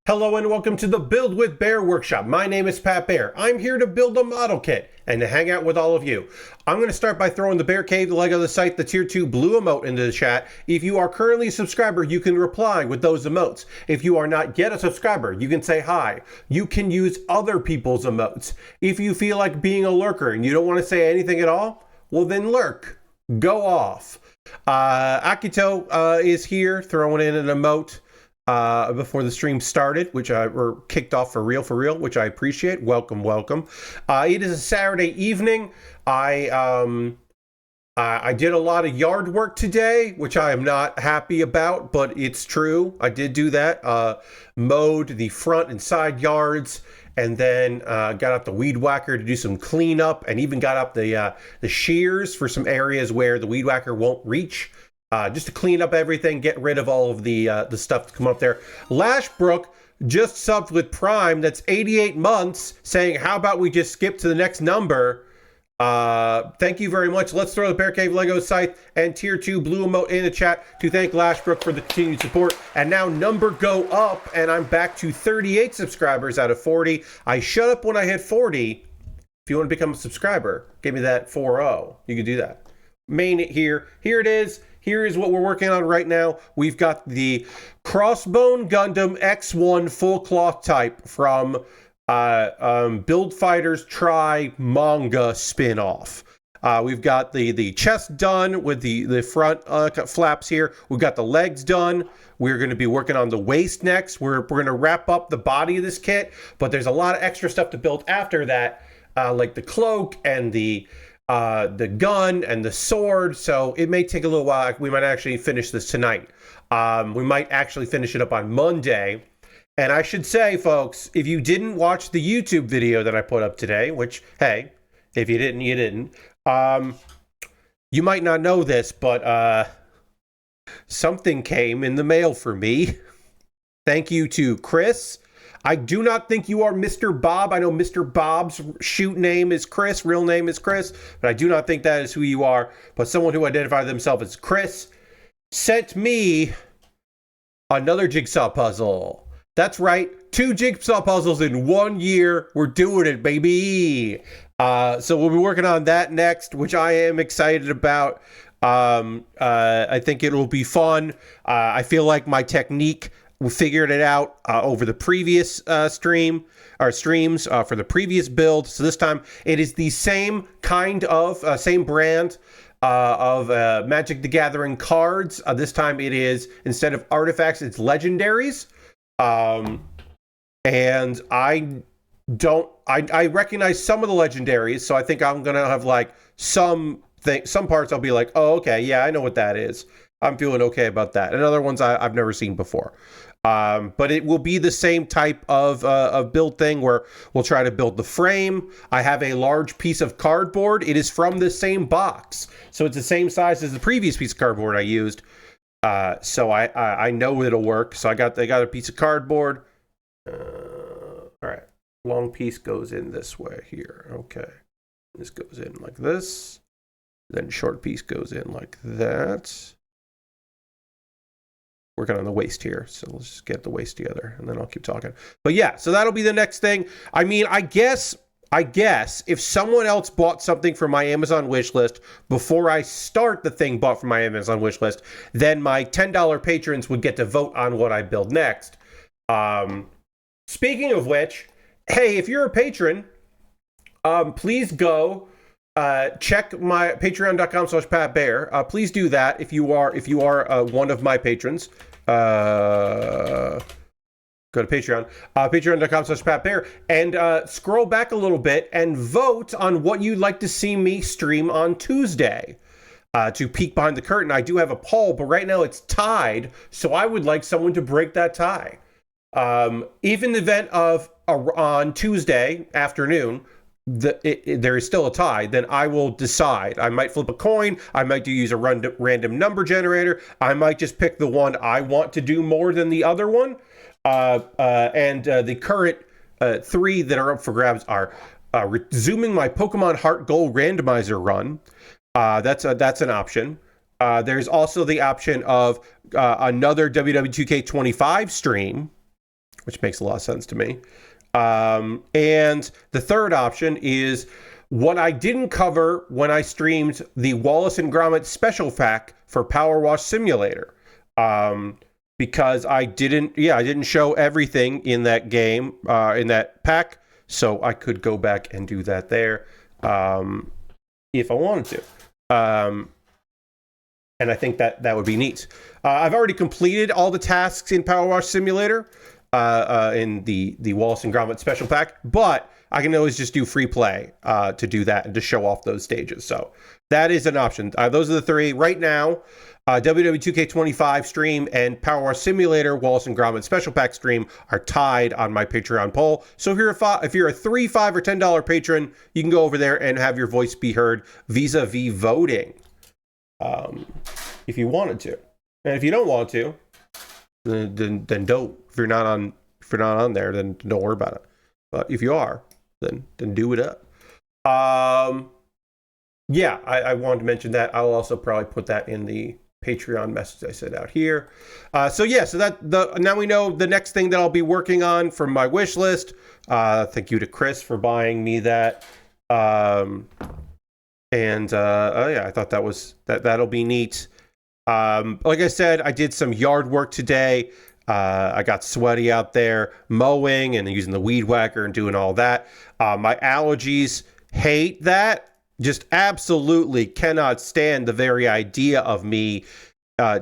Hello and welcome to the Build with Bear workshop. My name is Pat Bear. I'm here to build a model kit and to hang out with all of you. I'm going to start by throwing the Bear Cave, the Lego the site, the tier 2 blue emote into the chat. If you are currently a subscriber, you can reply with those emotes. If you are not yet a subscriber, you can say hi. You can use other people's emotes. If you feel like being a lurker and you don't want to say anything at all, well then lurk. Go off. Akito is here throwing in an emote before the stream started, which were kicked off for real, which I appreciate. Welcome. It is a Saturday evening. I did a lot of yard work today, which I am not happy about, but it's true. I did do that. Mowed the front and side yards, and then got out the weed whacker to do some cleanup, and even got up the shears for some areas where the weed whacker won't reach. Just to clean up everything, get rid of all of the stuff to come up there. Lashbrook just subbed with Prime. That's 88 months, saying, how about we just skip to the next number? Thank you very much. Let's throw the Bear Cave Lego site and tier 2 blue emote in the chat to thank Lashbrook for the continued support. And now number go up, and I'm back to 38 subscribers out of 40. I shut up when I hit 40. If you want to become a subscriber, give me that 4-0. You can do that. Main it here. Here it is. Here is what we're working on right now. We've got the Crossbone Gundam X1 full cloth type from Build Fighters Try manga spin-off. We've got the chest done with the front flaps here. We've got the legs done. We're going to be working on the waist next. We're going to wrap up the body of this kit, but there's a lot of extra stuff to build after that, like the cloak and the gun and the sword, so it may take a little while. We might actually finish this tonight. We might actually finish it up on Monday. And I should say, folks, if you didn't watch the YouTube video that I put up today, which, hey, if you didn't, you didn't. You might not know this, but something came in the mail for me. Thank you to Chris. I do not think you are Mr. Bob. I know Mr. Bob's shoot name is Chris, real name is Chris, but I do not think that is who you are. But someone who identified themselves as Chris sent me another jigsaw puzzle. That's right, 2 jigsaw puzzles in 1 year. We're doing it, baby. So we'll be working on that next, which I am excited about. I think it'll be fun. I feel like my technique, we figured it out over the previous streams for the previous build. So this time it is the same kind of, same brand of Magic the Gathering cards. This time it is, instead of artifacts, it's legendaries. And I recognize some of the legendaries, so I think I'm going to have like some parts I'll be like, oh, okay, yeah, I know what that is. I'm feeling okay about that. And other ones I've never seen before. But it will be the same type of build thing where we'll try to build the frame. I have a large piece of cardboard. It is from the same box, so it's the same size as the previous piece of cardboard I used. So I know it'll work. So I got a piece of cardboard. All right, long piece goes in this way here. Okay, this goes in like this. Then short piece goes in like that. Working on the waist here, so let's just get the waist together and then I'll keep talking. But yeah, so that'll be the next thing. I mean, I guess if someone else bought something from my Amazon wish list before I start the thing bought from my Amazon wish list, then my $10 patrons would get to vote on what I build next. Speaking of which, hey, if you're a patron, please go check my patreon.com/PatBear. Please do that if you are one of my patrons. Go to Patreon, patreon.com/PatBear, and scroll back a little bit and vote on what you'd like to see me stream on Tuesday. To peek behind the curtain, I do have a poll, but right now it's tied, so I would like someone to break that tie. If in the event of on Tuesday afternoon, there is still a tie, then I will decide. I might flip a coin. I might use a random number generator. I might just pick the one I want to do more than the other one. And the current 3 that are up for grabs are resuming my Pokemon Heart Gold randomizer run. That's an option. There's also the option of another WW2K25 stream, which makes a lot of sense to me. And the third option is what I didn't cover when I streamed the Wallace and Gromit special pack for Power Wash Simulator. Because I didn't show everything in that game, in that pack, so I could go back and do that there if I wanted to. And I think that would be neat. I've already completed all the tasks in Power Wash Simulator in the Wallace and Gromit special pack, but I can always just do free play to do that and to show off those stages. So that is an option. Those are the three. Right now, WWE 2K25 stream and Power Wash Simulator Wallace and Gromit special pack stream are tied on my Patreon poll. So if you're a $3, $5, or $10 patron, you can go over there and have your voice be heard vis-a-vis voting. If you wanted to, and if you don't want to, then don't. If you're not on there, then don't worry about it. But if you are, then do it up. Yeah, I wanted to mention that. I'll also probably put that in the Patreon message I sent out here. So now we know the next thing that I'll be working on from my wish list. Thank you to Chris for buying me that. I thought that'll be neat. Like I said, I did some yard work today. I got sweaty out there mowing and using the weed whacker and doing all that. My allergies hate that. Just absolutely cannot stand the very idea of me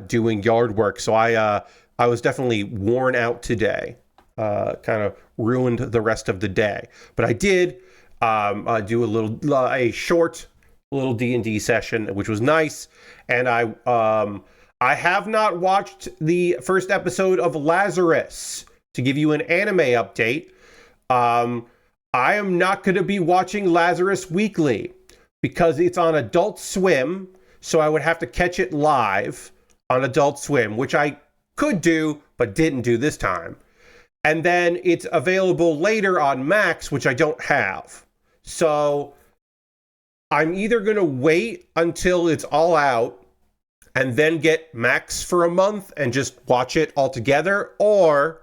doing yard work. So I was definitely worn out today. Kind of ruined the rest of the day. But I did do a short little D&D session, which was nice. And I have not watched the first episode of Lazarus. To give you an anime update, I am not going to be watching Lazarus weekly because it's on Adult Swim, so I would have to catch it live on Adult Swim, which I could do, but didn't do this time. And then it's available later on Max, which I don't have. So I'm either going to wait until it's all out and then get Max for a month and just watch it all together, or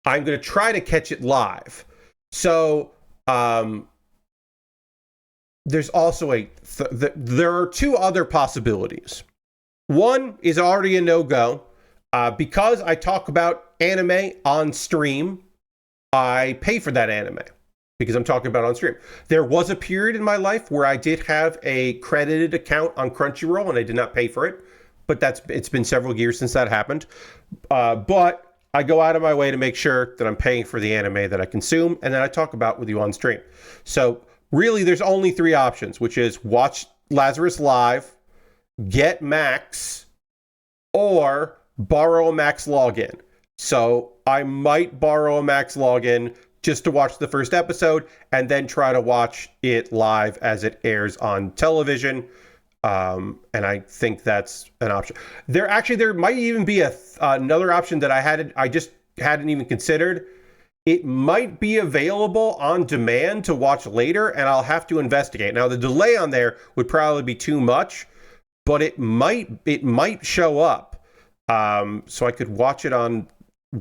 I'm going to try to catch it live. So there's also there are two other possibilities. One is already a no-go. Because I talk about anime on stream, I pay for that anime because I'm talking about it on stream. There was a period in my life where I did have a credited account on Crunchyroll and I did not pay for it, but it's been several years since that happened. But I go out of my way to make sure that I'm paying for the anime that I consume and that I talk about with you on stream. So really, there's only three options, which is watch Lazarus live, get Max, or borrow a Max login. So I might borrow a Max login just to watch the first episode and then try to watch it live as it airs on television. And I think that's an option. There might even be another option that I just hadn't even considered. It might be available on demand to watch later, and I'll have to investigate. Now, the delay on there would probably be too much, but it might show up. So I could watch it on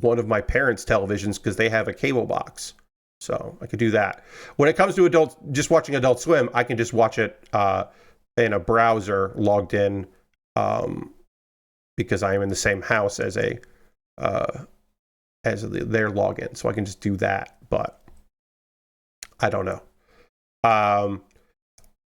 one of my parents' televisions because they have a cable box. So I could do that. When it comes to just watching Adult Swim, I can just watch it in a browser logged in because I am in the same house as their login. So I can just do that, but I don't know.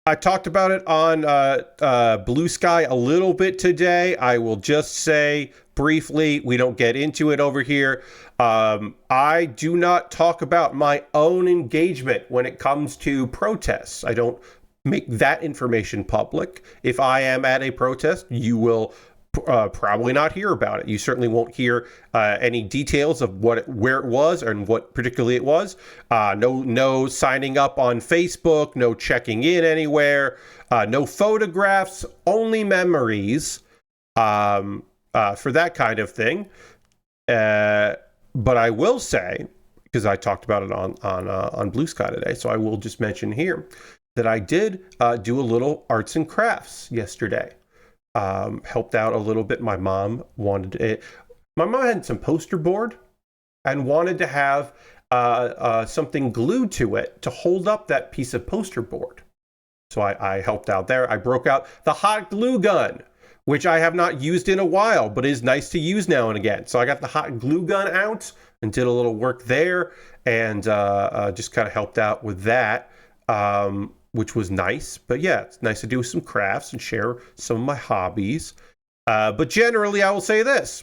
I talked about it on Blue Sky a little bit today. I will just say briefly, we don't get into it over here. I do not talk about my own engagement when it comes to protests. I don't make that information public. If I am at a protest, you will probably not hear about it. You certainly won't hear any details of where it was and what particularly it was. No signing up on Facebook, no checking in anywhere, no photographs, only memories for that kind of thing. But I will say, because I talked about it on Blue Sky today, so I will just mention here that I did do a little arts and crafts yesterday. Helped out a little bit. My mom wanted it. My mom had some poster board and wanted to have something glued to it to hold up that piece of poster board. So I helped out there. I broke out the hot glue gun, which I have not used in a while, but is nice to use now and again. So I got the hot glue gun out and did a little work there, and just kind of helped out with that, which was nice. But yeah, it's nice to do some crafts and share some of my hobbies. But generally, I will say this.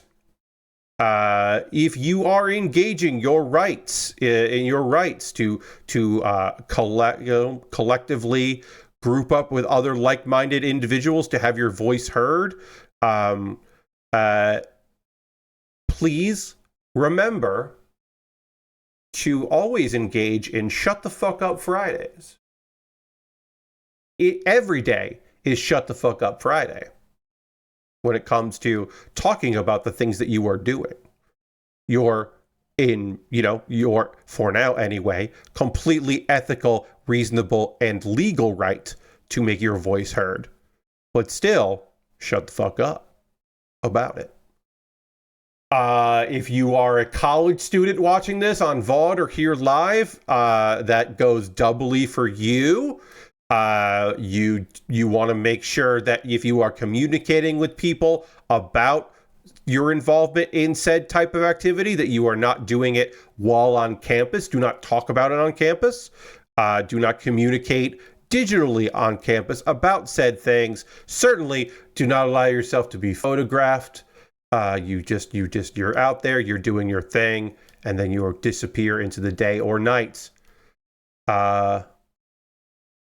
If you are engaging your rights in your rights to collectively group up with other like-minded individuals to have your voice heard, please remember to always engage in Shut the Fuck Up Fridays. Every day is Shut the Fuck Up Friday when it comes to talking about the things that you are doing. You're in, your, for now anyway, completely ethical, reasonable, and legal right to make your voice heard. But still, shut the fuck up about it. If you are a college student watching this on VOD or here live, that goes doubly for you. You want to make sure that if you are communicating with people about your involvement in said type of activity, that you are not doing it while on campus. Do not talk about it on campus. Do not communicate digitally on campus about said things. Certainly do not allow yourself to be photographed. You're out there, you're doing your thing, and then you disappear into the day or night.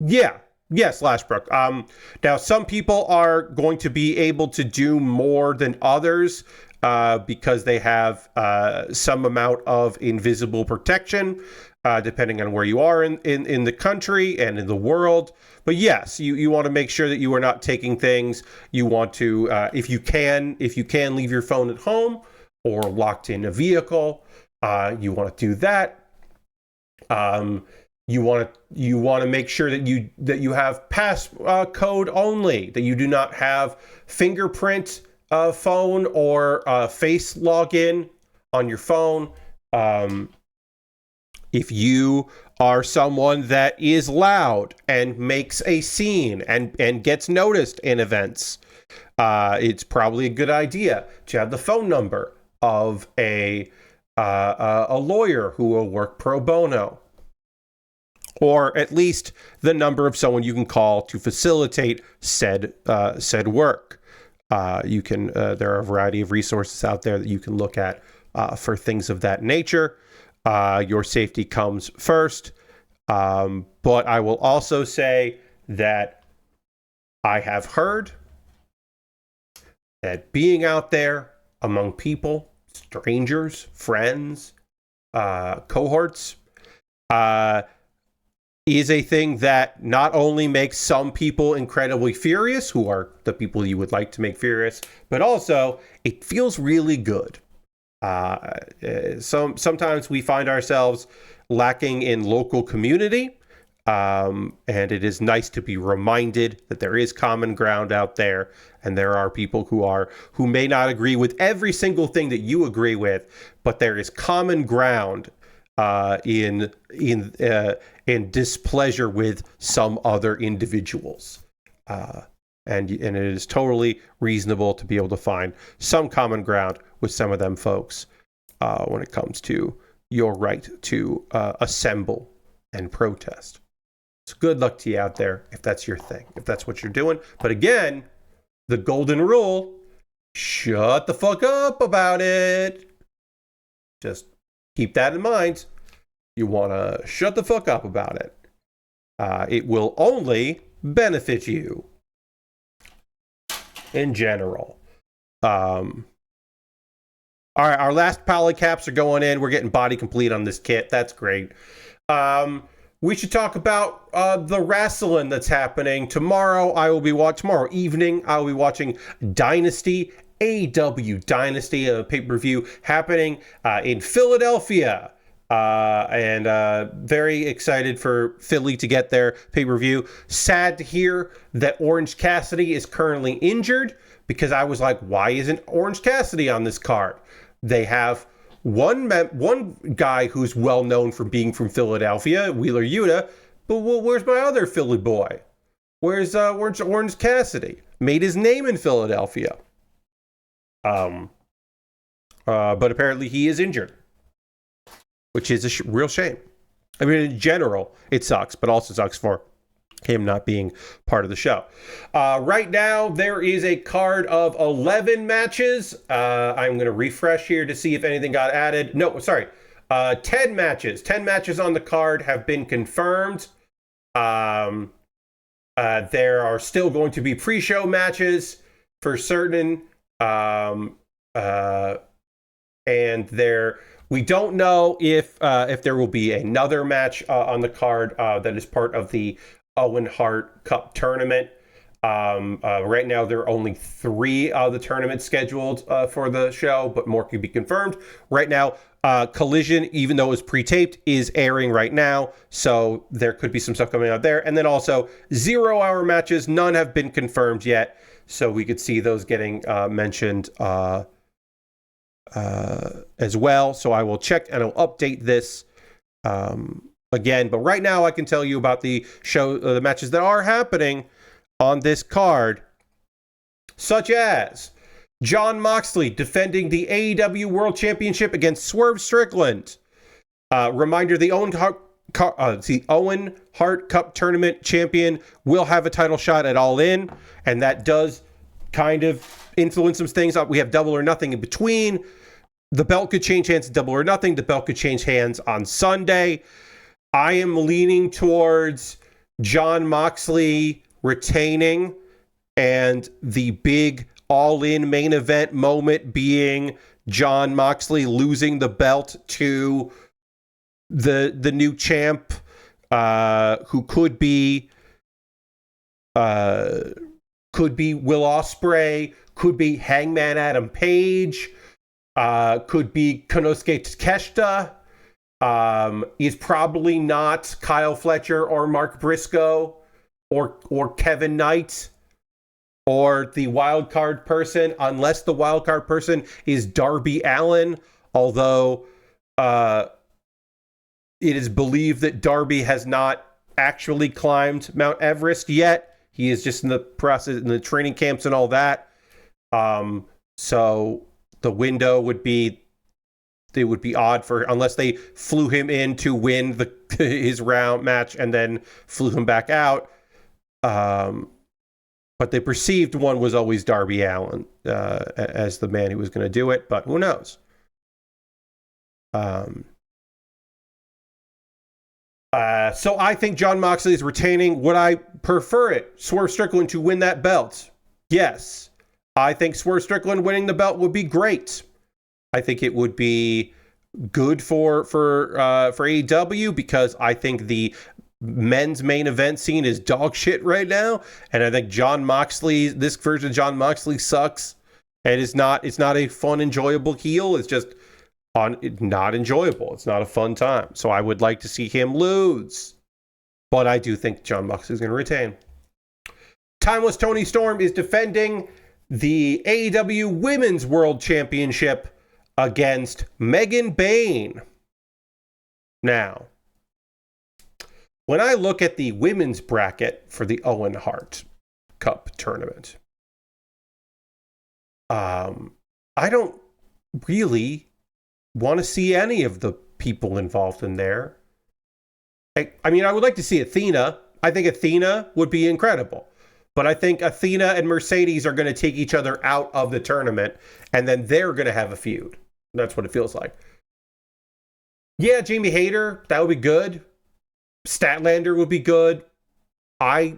Yes, Lashbrook. Now, some people are going to be able to do more than others because they have some amount of invisible protection, depending on where you are in the country and in the world. But yes, you want to make sure that you are not taking things. You want to, if you can leave your phone at home or locked in a vehicle, you want to do that. You want to make sure that you have pass code only, that you do not have fingerprint phone or face login on your phone. If you are someone that is loud and makes a scene and gets noticed in events, it's probably a good idea to have the phone number of a lawyer who will work pro bono, or at least the number of someone you can call to facilitate said work. You can there are a variety of resources out there that you can look at for things of that nature. Your safety comes first, but I will also say that I have heard that being out there among people, strangers, friends, cohorts, is a thing that not only makes some people incredibly furious, who are the people you would like to make furious, but also it feels really good. Sometimes we find ourselves lacking in local community, and it is nice to be reminded that there is common ground out there, and there are people who may not agree with every single thing that you agree with, but there is common ground in displeasure with some other individuals, and it is totally reasonable to be able to find some common ground with some of them folks when it comes to your right to assemble and protest. So good luck to you out there if that's your thing, if that's what you're doing. But again, the golden rule: shut the fuck up about it. Just keep that in mind. You want to shut the fuck up about it. It will only benefit you in general. All right, our last pallet caps are going in. We're getting body complete on this kit. That's great. We should talk about the wrestling that's happening tomorrow. Tomorrow evening, I will be watching Dynasty, AW Dynasty, a pay-per-view happening in Philadelphia. And very excited for Philly to get their pay-per-view. Sad to hear that Orange Cassidy is currently injured, because I was like, why isn't Orange Cassidy on this card? They have one guy who's well known for being from Philadelphia, Wheeler Yuta, but where's my other Philly boy? Where's Orange Cassidy? Made his name in Philadelphia. But apparently he is injured, which is a real shame. I mean, in general, it sucks, but also sucks for him not being part of the show. Right now, there is a card of 11 matches. I'm going to refresh here to see if anything got added. No, sorry. 10 matches. 10 matches on the card have been confirmed. There are still going to be pre-show matches for certain. And we don't know if there will be another match on the card that is part of the Owen Hart Cup tournament. Right now, there are only 3 of the tournaments scheduled for the show, but more could be confirmed. Right now, Collision, even though it was pre-taped, is airing right now, so there could be some stuff coming out there. And then also 0-hour matches, none have been confirmed yet, so we could see those getting mentioned as well. So I will check and I'll update this again. But right now I can tell you about the show, the matches that are happening on this card, such as Jon Moxley defending the AEW World Championship against Swerve Strickland. Reminder, the Owen Hart Cup Tournament champion will have a title shot at All In, and that does kind of influence some things. We have Double or Nothing in between. The belt could change hands at Double or Nothing. The belt could change hands on Sunday. I am leaning towards Jon Moxley retaining, and the big All-In main event moment being Jon Moxley losing the belt to the new champ, who could be Will Ospreay, could be Hangman Adam Page, could be Konosuke Takeshita, is probably not Kyle Fletcher or Mark Briscoe or Kevin Knight or the wild card person, unless the wild card person is Darby Allin, although it is believed that Darby has not actually climbed Mount Everest yet. He is just in the process, in the training camps and all that. So the window would be, it would be odd for, unless they flew him in to win his round match and then flew him back out. But the perceived one was always Darby Allin as the man who was going to do it, but who knows? So I think Jon Moxley is retaining. Would I prefer it, Swerve Strickland to win that belt? Yes. I think Swerve Strickland winning the belt would be great. I think it would be good for AEW, because I think the men's main event scene is dog shit right now, and I think this version of Jon Moxley sucks, and it's not a fun, enjoyable heel. It's just not enjoyable. It's not a fun time. So I would like to see him lose, but I do think Jon Moxley is going to retain. Timeless Toni Storm is defending the AEW Women's World Championship against Megan Bayne. Now, when I look at the women's bracket for the Owen Hart Cup tournament, I don't really want to see any of the people involved in there. I mean, I would like to see Athena. I think Athena would be incredible. But I think Athena and Mercedes are going to take each other out of the tournament, and then they're going to have a feud. That's what it feels like. Yeah, Jamie Hayter, that would be good. Statlander would be good. I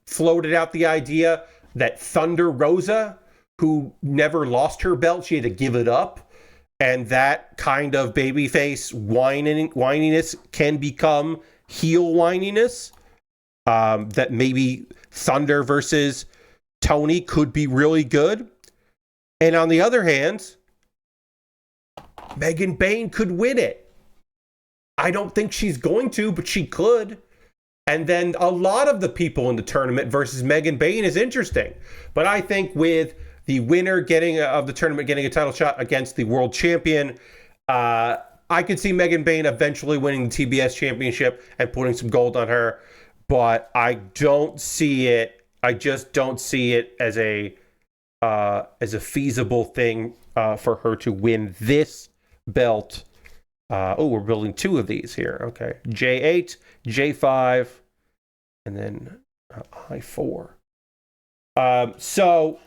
floated out the idea that Thunder Rosa, who never lost her belt, she had to give it up, and that kind of babyface whininess can become heel whininess. That maybe Thunder versus Tony could be really good. And on the other hand, Megan Bayne could win it. I don't think she's going to, but she could. And then a lot of the people in the tournament versus Megan Bayne is interesting. But I think with the winner of the tournament getting a title shot against the world champion, I could see Megan Bayne eventually winning the TBS championship and putting some gold on her, but I don't see it. I just don't see it as a feasible thing for her to win this belt. We're building 2 of these here. Okay, J8, J5, and then I4. So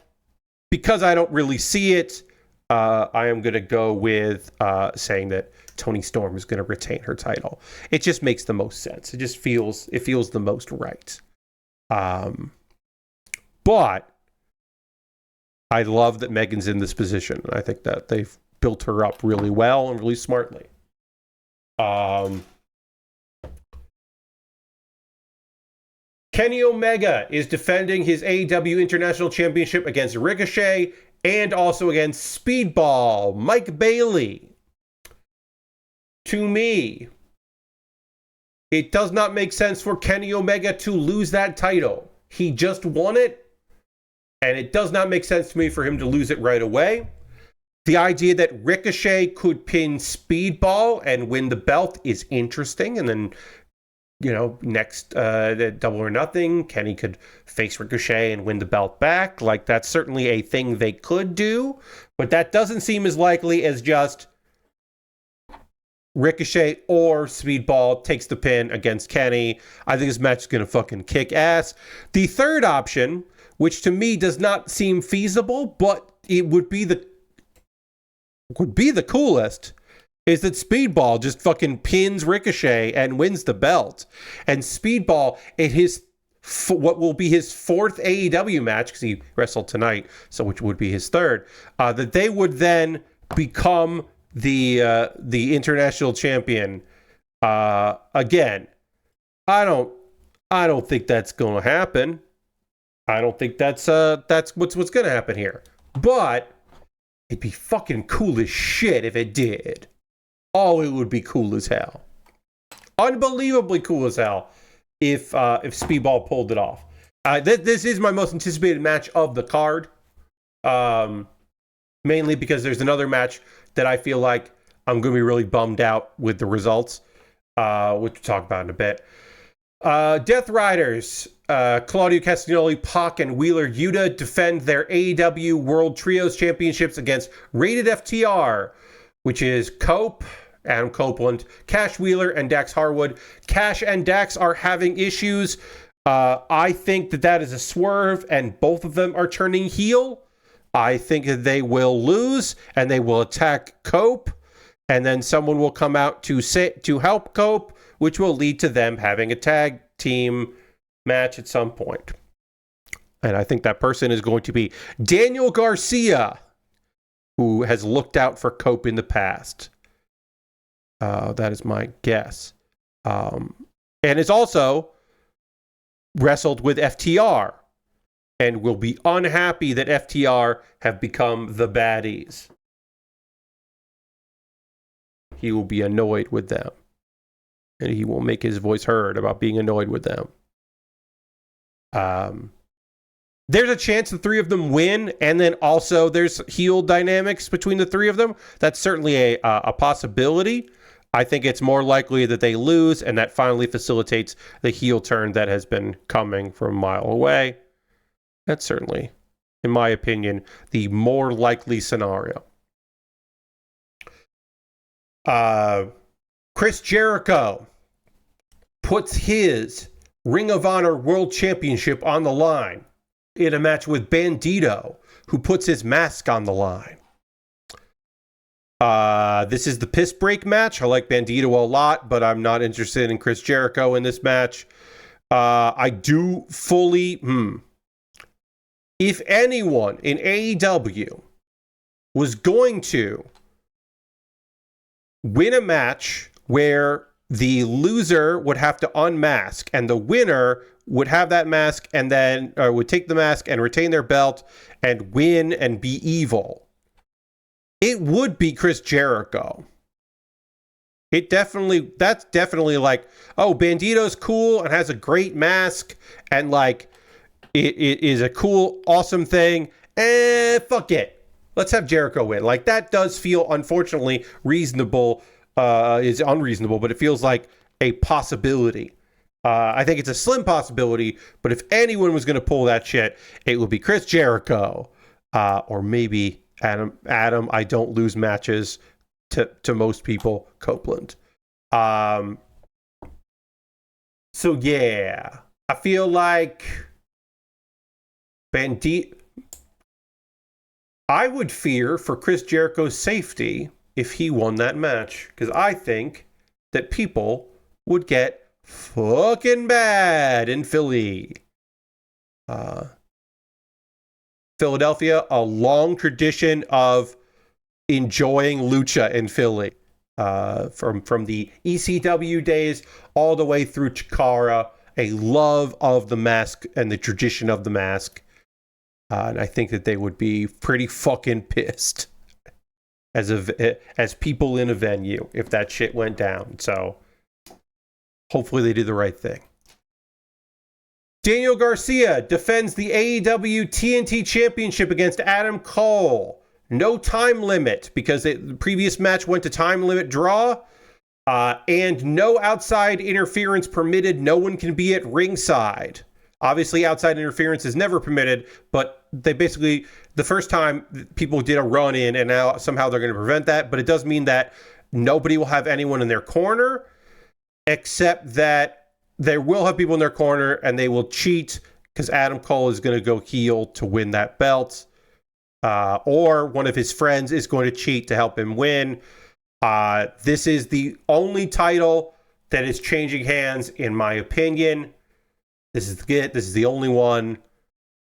because I don't really see it, I am going to go with saying that Toni Storm is going to retain her title. It just makes the most sense. It feels the most right. But I love that Megan's in this position. I think that they've built her up really well and really smartly. Kenny Omega is defending his AEW International Championship against Ricochet and also against Speedball Mike Bailey. To me, it does not make sense for Kenny Omega to lose that title. He just won it, and it does not make sense to me for him to lose it right away. The idea that Ricochet could pin Speedball and win the belt is interesting, and then, next Double or Nothing, Kenny could face Ricochet and win the belt back. Like, that's certainly a thing they could do, but that doesn't seem as likely as just Ricochet or Speedball takes the pin against Kenny. I think this match is going to fucking kick ass. The third option, which to me does not seem feasible, but it would be the coolest, is that Speedball just fucking pins Ricochet and wins the belt. And Speedball, in what will be his 4th AEW match, because he wrestled tonight, so which would be his 3rd, that they would then become the international champion again. I don't think that's going to happen. I don't think that's what's going to happen here. But it'd be fucking cool as shit if it did. Oh, it would be cool as hell. Unbelievably cool as hell if Speedball pulled it off. This is my most anticipated match of the card. Mainly because there's another match that I feel like I'm going to be really bummed out with the results, which we'll talk about in a bit. Death Riders, Claudio Castagnoli, Pac, and Wheeler Yuta defend their AEW World Trios Championships against Rated FTR, which is Cope, Adam Copeland, Cash Wheeler, and Dax Harwood. Cash and Dax are having issues. I think that is a swerve, and both of them are turning heel. I think that they will lose, and they will attack Cope, and then someone will come out to help Cope, which will lead to them having a tag team match at some point. And I think that person is going to be Daniel Garcia, who has looked out for Cope in the past. That is my guess. And is also wrestled with FTR and will be unhappy that FTR have become the baddies. He will be annoyed with them. And he will make his voice heard about being annoyed with them. There's a chance the 3 of them win, and then also there's heel dynamics between the 3 of them. That's certainly a possibility. I think it's more likely that they lose, and that finally facilitates the heel turn that has been coming from a mile away. That's certainly, in my opinion, the more likely scenario. Chris Jericho puts his Ring of Honor World Championship on the line in a match with Bandito, who puts his mask on the line. This is the piss break match. I like Bandito a lot, but I'm not interested in Chris Jericho in this match. I do fully... If anyone in AEW was going to win a match where the loser would have to unmask and the winner would have that mask and then would take the mask and retain their belt and win and be evil, it would be Chris Jericho. That's definitely like, oh, Bandito's cool and has a great mask and like it is a cool, awesome thing. Fuck it. let's have Jericho win. Like, that does feel, unfortunately, reasonable, is unreasonable, but it feels like a possibility. I think it's a slim possibility, but if anyone was going to pull that shit, it would be Chris Jericho, or maybe Adam, I don't lose matches to most people, Copeland. So yeah, I feel like I would fear for Chris Jericho's safety if he won that match, because I think that people would get fucking bad in Philly. Philadelphia, a long tradition of enjoying lucha in Philly, from the ECW days all the way through Chikara, a love of the mask and the tradition of the mask. And I think that they would be pretty fucking pissed as people in a venue if that shit went down. So hopefully they did the right thing. Daniel Garcia defends the AEW TNT Championship against Adam Cole. No time limit, because the previous match went to time limit draw. And no outside interference permitted. No one can be at ringside. Obviously, outside interference is never permitted, but they basically, the first time people did a run in, and now somehow they're going to prevent that. But it does mean that nobody will have anyone in their corner, except that they will have people in their corner, and they will cheat, because Adam Cole is going to go heel to win that belt. Or one of his friends is going to cheat to help him win. This is the only title that is changing hands, in my opinion. This is the only one,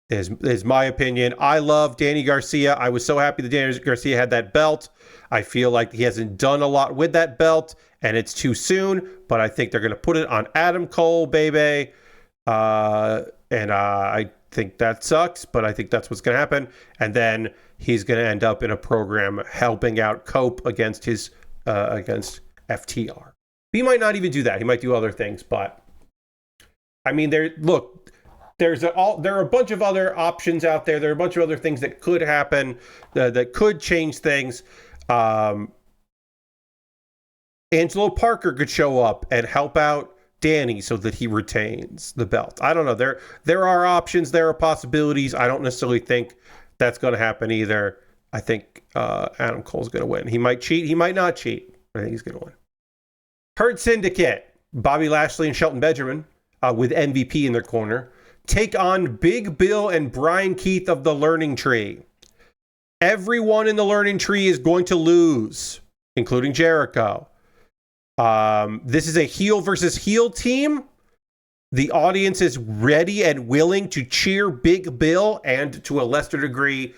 is my opinion. I love Danny Garcia. I was so happy that Danny Garcia had that belt. I feel like he hasn't done a lot with that belt, and it's too soon, but I think they're going to put it on Adam Cole, baby. And I think that sucks, but I think that's what's going to happen. And then he's going to end up in a program helping out Cope against against FTR. He might not even do that. He might do other things, but I mean, there are a bunch of other options out there. There are a bunch of other things that could happen, that could change things. Angelo Parker could show up and help out Danny so that he retains the belt. I don't know. There are options. There are possibilities. I don't necessarily think that's going to happen either. I think Adam Cole's going to win. He might cheat. He might not cheat. I think he's going to win. Hurt Syndicate, Bobby Lashley and Shelton Benjamin, with MVP in their corner, take on Big Bill and Brian Keith of the Learning Tree. Everyone in the Learning Tree is going to lose, including Jericho. This is a heel versus heel team. The audience is ready and willing to cheer Big Bill and, to a lesser degree,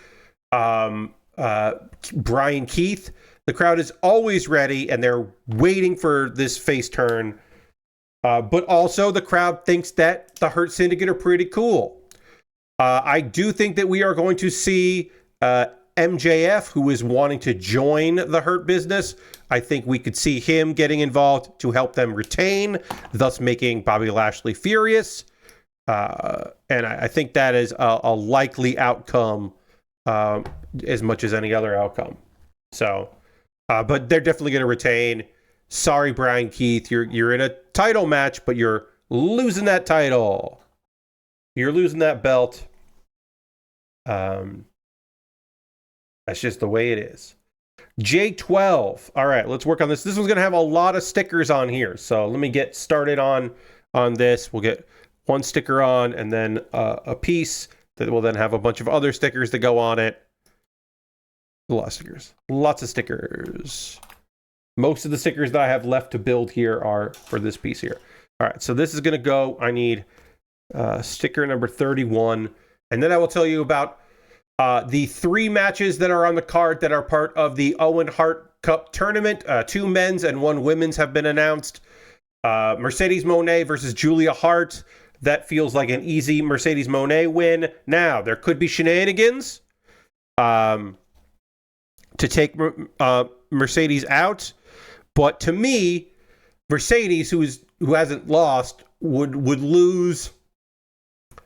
Brian Keith. The crowd is always ready, and they're waiting for this face turn. But also, the crowd thinks that the Hurt Syndicate are pretty cool. I do think that we are going to see MJF, who is wanting to join the Hurt business. I think we could see him getting involved to help them retain, thus making Bobby Lashley furious. And I think that is a likely outcome, as much as any other outcome. So, but they're definitely going to retain. Sorry, Brian Keith, you're in a title match, but you're losing that title. You're losing that belt. That's just the way it is. J12. All right, let's work on this. This one's going to have a lot of stickers on here. So let me get started on this. We'll get one sticker on, and then a piece that will then have a bunch of other stickers that go on it. A lot of stickers. Lots of stickers. Most of the stickers that I have left to build here are for this piece here. All right, so this is going to go. I need sticker number 31. And then I will tell you about the 3 matches that are on the card that are part of the Owen Hart Cup tournament. 2 men's and 1 women's have been announced. Mercedes Moné versus Julia Hart. That feels like an easy Mercedes Moné win. Now, there could be shenanigans to take Mercedes out. But to me, Mercedes, who hasn't lost, would lose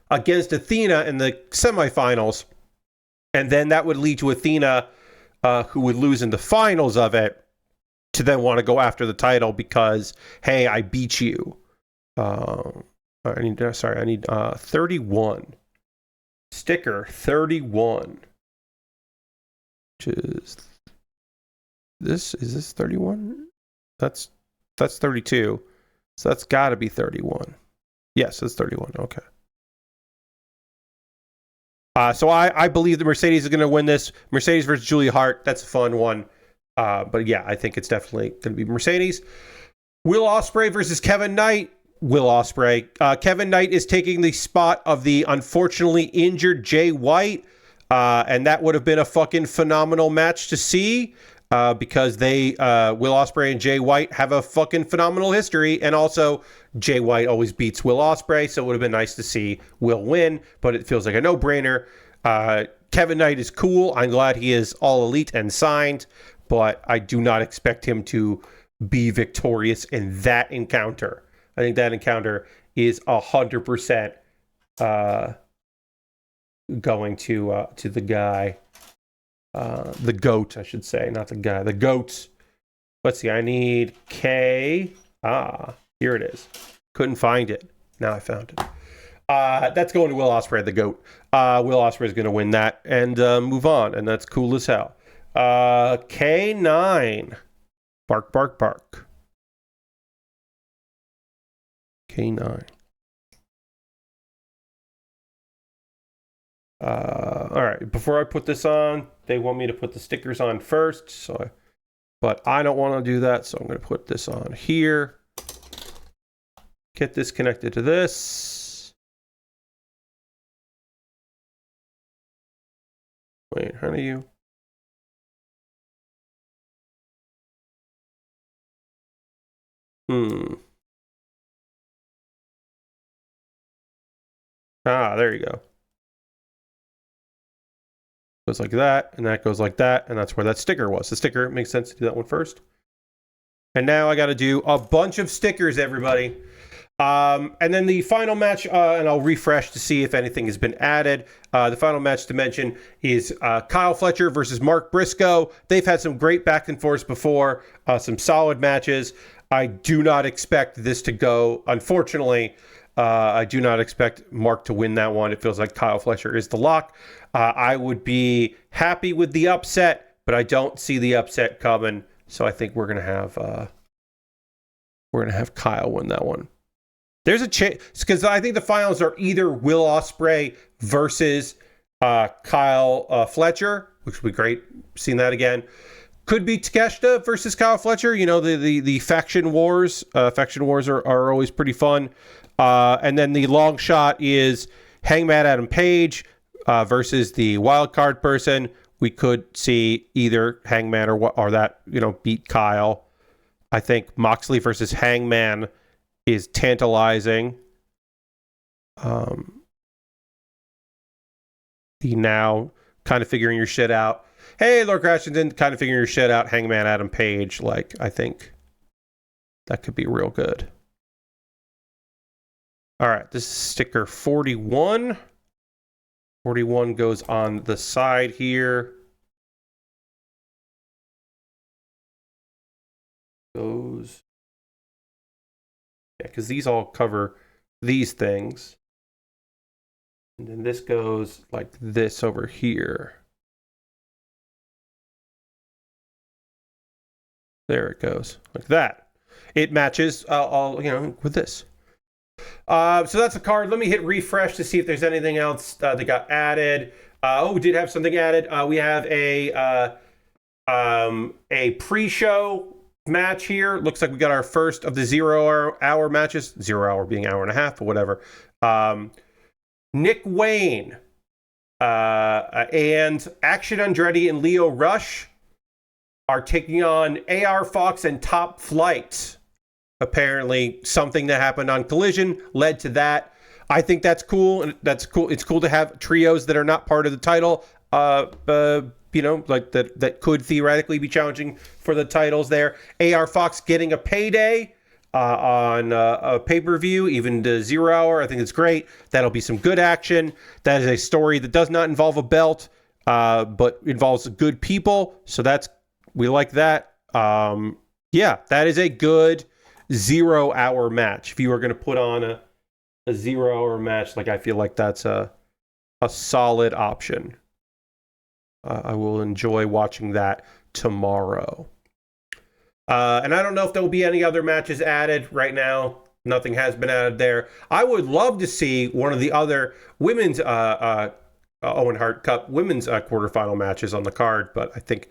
against Athena in the semifinals. And then that would lead to Athena who would lose in the finals of it to then want to go after the title because, hey, I beat you. I need 31. Sticker 31. Which is this 31? That's 32. So that's got to be 31. Yes, it's 31. Okay. So I believe that Mercedes is going to win this. Mercedes versus Julia Hart. That's a fun one. But yeah, I think it's definitely going to be Mercedes. Will Ospreay versus Kevin Knight. Will Ospreay. Kevin Knight is taking the spot of the unfortunately injured Jay White. And that would have been a fucking phenomenal match to see. Because they, Will Ospreay and Jay White have a fucking phenomenal history. And also, Jay White always beats Will Ospreay. So it would have been nice to see Will win. But it feels like a no-brainer. Kevin Knight is cool. I'm glad he is all elite and signed. But I do not expect him to be victorious in that encounter. I think that encounter is 100% going to the guy. The GOAT, I should say, not the guy. The GOAT. Let's see, I need K. Here it is. Couldn't find it. Now I found it. That's going to Will Ospreay, the GOAT. Will Ospreay is going to win that and move on, and that's cool as hell. K9. Bark, bark, bark. K9. All right, before I put this on, they want me to put the stickers on first, but I don't want to do that, so I'm going to put this on here. Get this connected to this. Wait, how do you... There you go. Goes like that, and that goes like that, and that's where that sticker was. The sticker, it makes sense to do that one first. And now I got to do a bunch of stickers, everybody. And then the final match, and I'll refresh to see if anything has been added. The final match to mention is Kyle Fletcher versus Mark Briscoe. They've had some great back and forths before, some solid matches. I do not expect this to go, unfortunately. I do not expect Mark to win that one. It feels like Kyle Fletcher is the lock. I would be happy with the upset, but I don't see the upset coming. So I think we're gonna have Kyle win that one. There's a chance because I think the finals are either Will Ospreay versus Kyle Fletcher, which would be great. Seeing that again. Could be Takeshita versus Kyle Fletcher. You know, the faction wars. Faction wars are always pretty fun. And then the long shot is Hangman Adam Page versus the wild card person. We could see either Hangman or that, beat Kyle. I think Moxley versus Hangman is tantalizing. The now kind of figuring your shit out. Hey, Lord Crashington, kind of figuring your shit out. Hangman Adam Page. I think that could be real good. All right, this is sticker 41. 41 goes on the side here. Goes. Yeah, because these all cover these things. And then this goes like this over here. There it goes, like that. It matches with this. So that's a card. Let me hit refresh to see if there's anything else that got added. We did have something added. We have a pre-show match here. Looks like we got our first of the 0 hour matches. 0 hour being hour and a half, but whatever. Nick Wayne and Action Andretti and Leo Rush are taking on AR Fox and Top Flight. Apparently, something that happened on Collision led to that. I think that's cool, and that's cool. It's cool to have trios that are not part of the title, like that could theoretically be challenging for the titles there. AR Fox getting a payday on a pay-per-view, even to 0 hour. I think it's great. That'll be some good action. That is a story that does not involve a belt. but involves good people. So we like that. Yeah, that is a good 0 hour match. If you were going to put on a 0 hour match, like I feel like that's a solid option. I will enjoy watching that tomorrow. And I don't know if there will be any other matches added right now. Nothing has been added there. I would love to see one of the other women's Owen Hart Cup women's quarterfinal matches on the card, but I think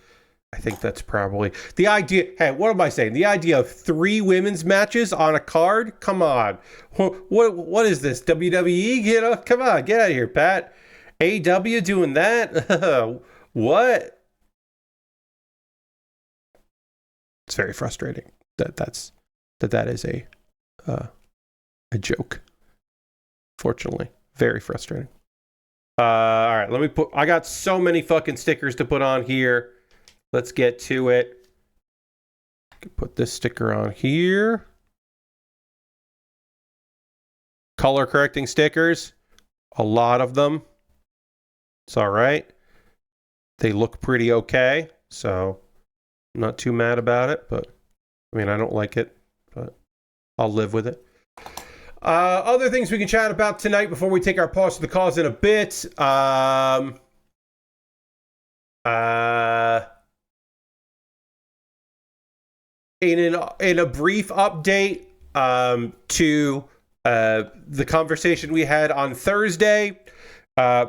that's probably the idea. Hey, what am I saying? The idea of 3 women's matches on a card? Come on. What is this? WWE? Come on, get out of here, Pat. AEW doing that? What? It's very frustrating that is a joke. Fortunately, very frustrating. All right, I got so many fucking stickers to put on here. Let's get to it. Put this sticker on here. Color correcting stickers. A lot of them. It's all right. They look pretty okay, so I'm not too mad about it, but I mean, I don't like it, but I'll live with it. Other things we can chat about tonight before we take our pause to the cause in a bit. In a brief update to the conversation we had on Thursday,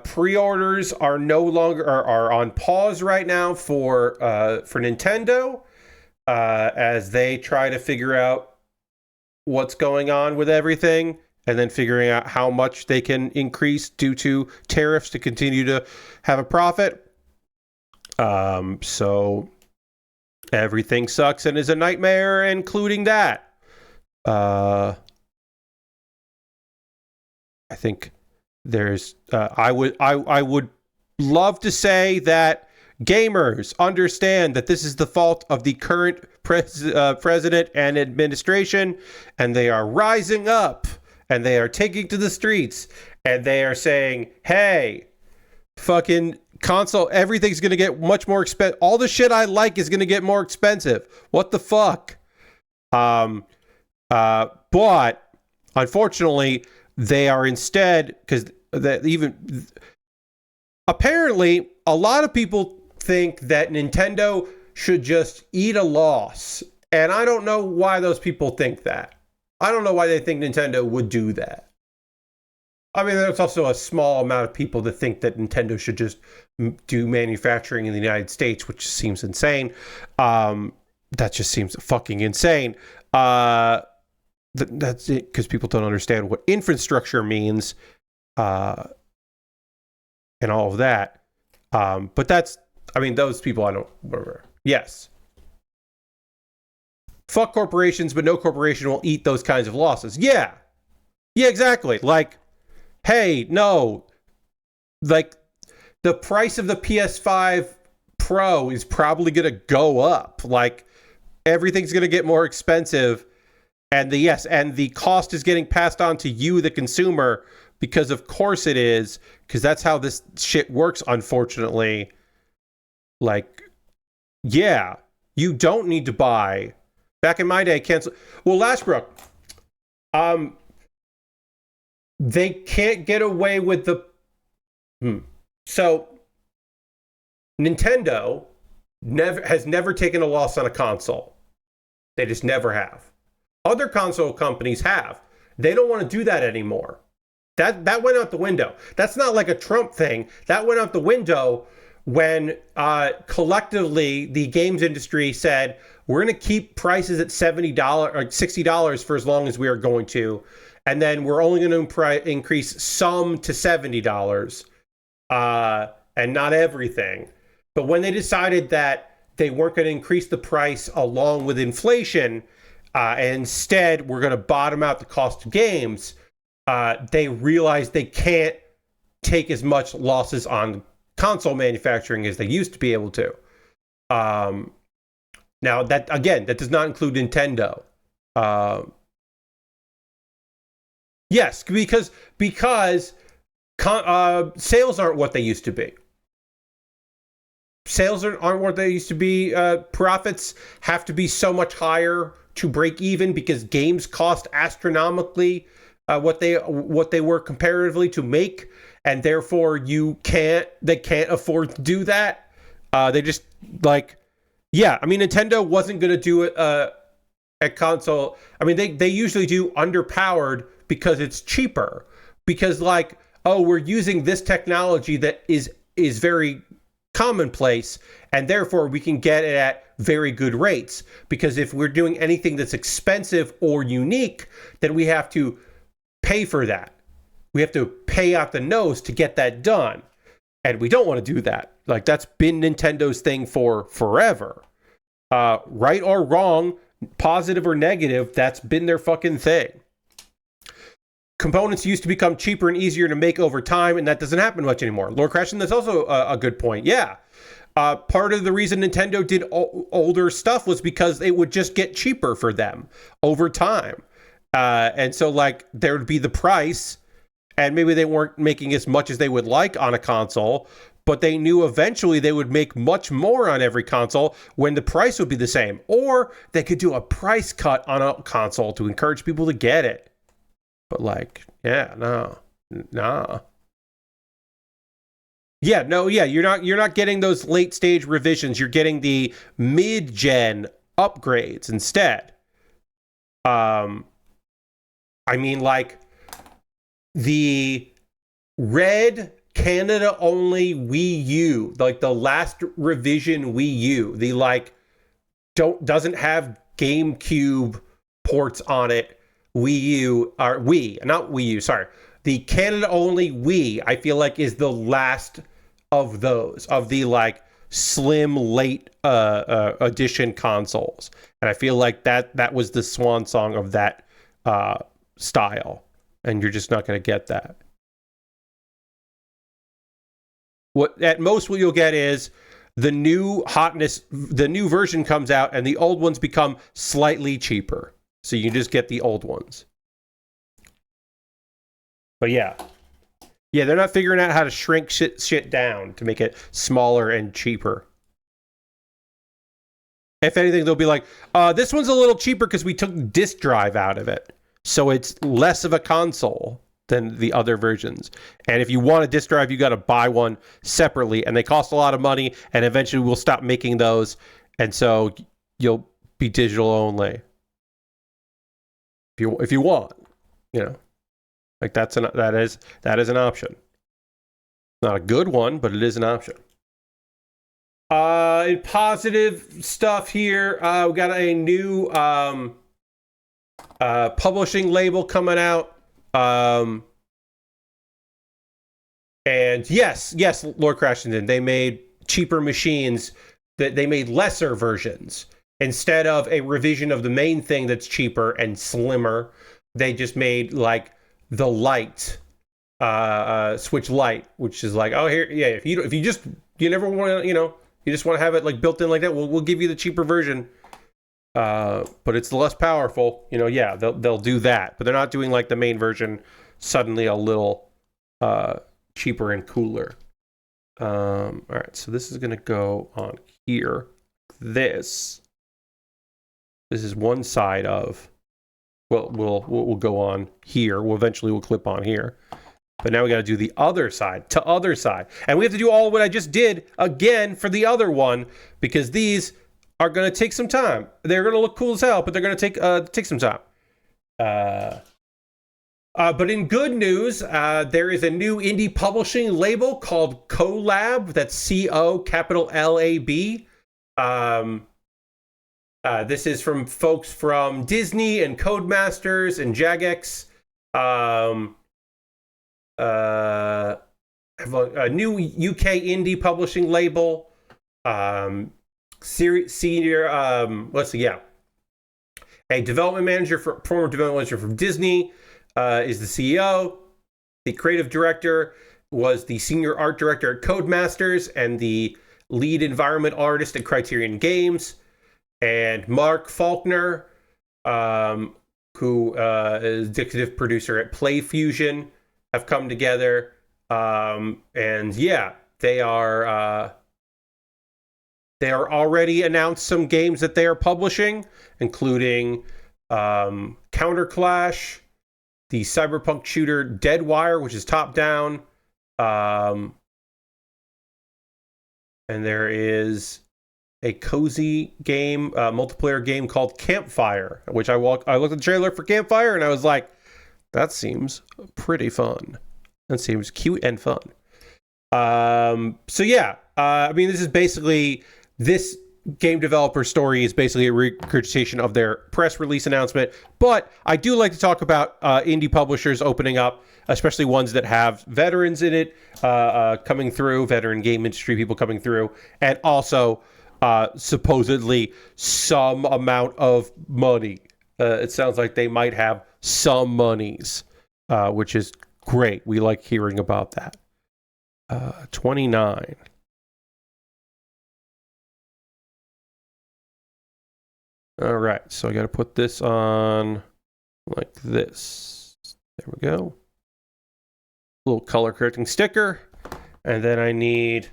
pre-orders are no longer are on pause right now for Nintendo as they try to figure out what's going on with everything, and then figuring out how much they can increase due to tariffs to continue to have a profit. So everything sucks and is a nightmare, including that. I think there's I would love to say that gamers understand that this is the fault of the current president and administration, and they are rising up and they are taking to the streets and they are saying, hey, fucking console, everything's going to get much more expensive. All the shit I like is going to get more expensive. What the fuck? But unfortunately, they are instead, because apparently a lot of people think that Nintendo should just eat a loss. And I don't know why those people think that. I don't know why they think Nintendo would do that. I mean, there's also a small amount of people that think that Nintendo should just do manufacturing in the United States, which seems insane. That just seems fucking insane. That's it, because people don't understand what infrastructure means and all of that. But that's, I mean, those people I don't, whatever. Yes. Fuck corporations, but no corporation will eat those kinds of losses. Yeah. Yeah, exactly. Like, hey, no. Like, the price of the PS5 Pro is probably going to go up. Like, everything's going to get more expensive. And the cost is getting passed on to you, the consumer, because of course it is, because that's how this shit works, unfortunately. Like, yeah, you don't need to buy. Back in my day, cancel. Well, Lashbrook, they can't get away with the. So, Nintendo has never taken a loss on a console. They just never have. Other console companies have. They don't want to do that anymore. That went out the window. That's not like a Trump thing. That went out the window when collectively the games industry said, we're going to keep prices at $70 or $60 for as long as we are going to. And then we're only going to increase some to $70 and not everything. But when they decided that they weren't going to increase the price along with inflation, and instead we're going to bottom out the cost of games, they realized they can't take as much losses on console manufacturing as they used to be able to. Now, that does not include Nintendo. Yes, because sales aren't what they used to be. sales aren't what they used to be. Profits have to be so much higher to break even because games cost astronomically what they were comparatively to make, and therefore they can't afford to do that. They just like, yeah. I mean, Nintendo wasn't gonna do it at console. I mean, they usually do underpowered because it's cheaper. Because like, oh, we're using this technology that is very commonplace, and therefore we can get it at very good rates. Because if we're doing anything that's expensive or unique, then we have to pay for that. We have to pay out the nose to get that done. And we don't want to do that. Like, that's been Nintendo's thing for forever. Right or wrong, positive or negative, that's been their fucking thing. Components used to become cheaper and easier to make over time, and that doesn't happen much anymore. Lord Crashing, that's also a good point. Yeah. Part of the reason Nintendo did older stuff was because it would just get cheaper for them over time. And so, like, there would be the price, and maybe they weren't making as much as they would like on a console, but they knew eventually they would make much more on every console when the price would be the same. Or they could do a price cut on a console to encourage people to get it. But like, yeah, no. Yeah, no, yeah, you're not getting those late stage revisions. You're getting the mid-gen upgrades instead. I mean, like, the red Canada only Wii U, like the last revision Wii U, the like doesn't have GameCube ports on it. Wii U, or Wii, not Wii U, sorry. The Canada only Wii, I feel like, is the last of those, of the like slim late edition consoles. And I feel like that was the swan song of that style. And you're just not going to get that. What at most what you'll get is the new version comes out and the old ones become slightly cheaper. So you just get the old ones. But yeah, they're not figuring out how to shrink shit down to make it smaller and cheaper. If anything, they'll be like, this one's a little cheaper because we took disk drive out of it. So it's less of a console than the other versions. And if you want a disk drive, you got to buy one separately. And they cost a lot of money. And eventually we'll stop making those. And so you'll be digital only. If you want, you know, like that is an option. Not a good one, but it is an option. In positive stuff here, we got a new publishing label coming out. And yes, Lord Crashington, they made cheaper machines. That they made lesser versions. Instead of a revision of the main thing that's cheaper and slimmer, they just made like the light, Switch Lite, which is like, oh, here, yeah, if you never want to, you know, you just want to have it like built in like that, we'll give you the cheaper version. But it's less powerful, you know. Yeah, they'll do that, but they're not doing like the main version suddenly a little cheaper and cooler. All right, so this is gonna go on here. This is one side of. Well, we'll go on here. We'll clip on here. But now we got to do the other side to other side, and we have to do all what I just did again for the other one because these are going to take some time. They're going to look cool as hell, but they're going to take some time. But in good news, there is a new indie publishing label called Collab. That's COLAB. This is from folks from Disney and Codemasters and Jagex. Have a new UK indie publishing label. Senior, let's see, yeah. A development manager, former development manager from Disney, is the CEO. The creative director was the senior art director at Codemasters and the lead environment artist at Criterion Games. And Mark Faulkner, who is executive producer at PlayFusion, have come together. And yeah, they are They are already announced some games that they are publishing, including Counter Clash, the cyberpunk shooter Deadwire, which is top-down, and there is a cozy game, multiplayer game called Campfire, which I looked at the trailer for Campfire, and I was like, that seems pretty fun. That seems cute and fun. So yeah, I mean, this is basically, this game developer story is basically a regurgitation of their press release announcement, but I do like to talk about indie publishers opening up, especially ones that have veterans in it coming through, veteran game industry people coming through, and also supposedly some amount of money. It sounds like they might have some monies, which is great. We like hearing about that. 29. All right, so I got to put this on like this. There we go. Little color correcting sticker. And then I need,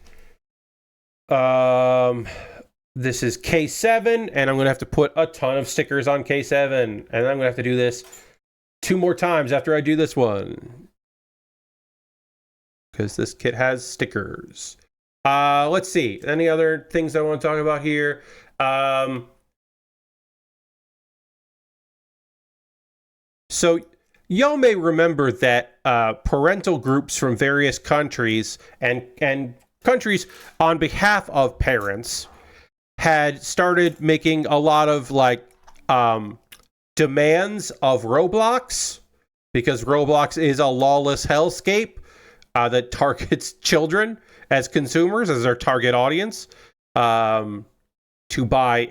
this is K7, and I'm going to have to put a ton of stickers on K7. And I'm going to have to do this 2 more times after I do this one, because this kit has stickers. Let's see. Any other things I want to talk about here? So y'all may remember that parental groups from various countries and countries on behalf of parents had started making a lot of like demands of Roblox, because Roblox is a lawless hellscape that targets children as consumers, as their target audience, to buy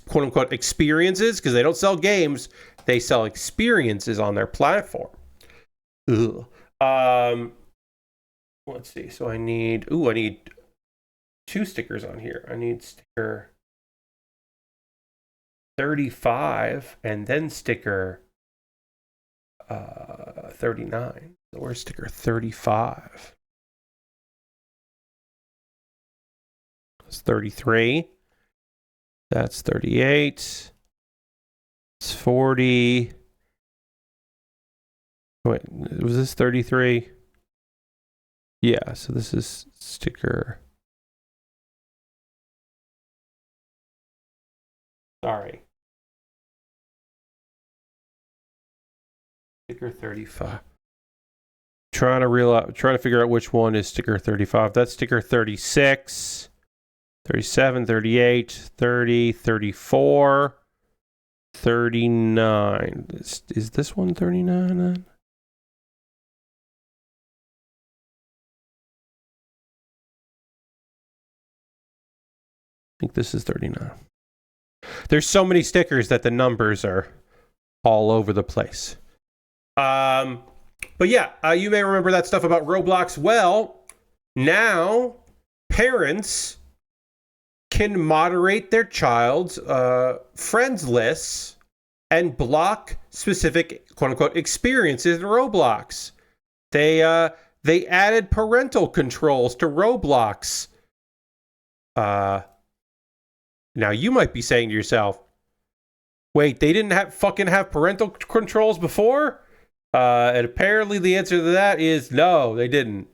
quote unquote experiences, because they don't sell games, they sell experiences on their platform. Ugh. Let's see. So I need 2 stickers on here. I need sticker 35 and then sticker 39. So where's sticker 35? That's 33. That's 38. It's 40. Wait, was this 33? Yeah, so this is sticker. Sorry. Sticker 35. Trying to figure out which one is sticker 35. That's sticker 36, 37, 38, 30, 34, 39. Is this one 39 then? I think this is 39. There's so many stickers that the numbers are all over the place. But yeah, you may remember that stuff about Roblox. Well, now parents can moderate their child's friends lists and block specific quote-unquote experiences in Roblox. They added parental controls to Roblox. Now you might be saying to yourself, wait, they didn't have parental controls before? And apparently the answer to that is no, they didn't.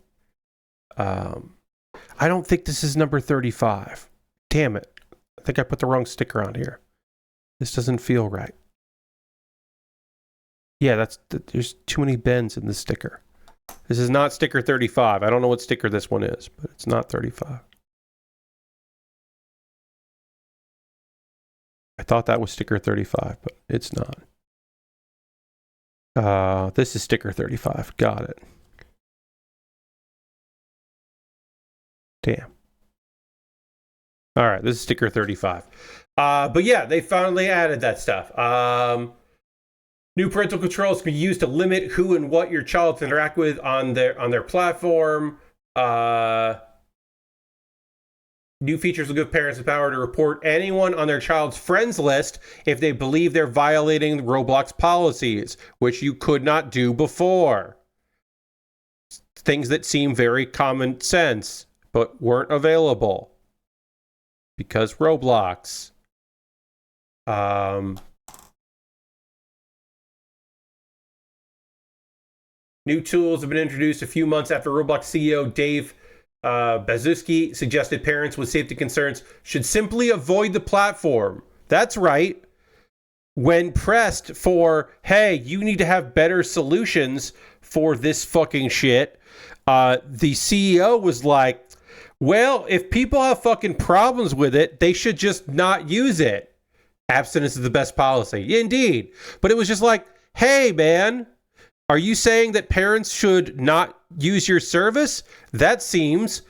I don't think this is number 35. Damn it. I think I put the wrong sticker on here. This doesn't feel right. Yeah, there's too many bends in this sticker. This is not sticker 35. I don't know what sticker this one is, but it's not 35. I thought that was sticker 35, but it's not. This is sticker 35. Got it. Damn. All right, this is sticker 35. But yeah, they finally added that stuff. New parental controls can be used to limit who and what your child can interact with on their platform. New features will give parents the power to report anyone on their child's friends list if they believe they're violating Roblox policies, which you could not do before. Things that seem very common sense, but weren't available because Roblox. New tools have been introduced a few months after Roblox CEO Dave Bazuski suggested parents with safety concerns should simply avoid the platform. That's right. When pressed for, hey, you need to have better solutions for this fucking shit, the CEO was like, well, if people have fucking problems with it, they should just not use it. Abstinence is the best policy. Indeed. But it was just like, hey, man, are you saying that parents should not use your service? That seems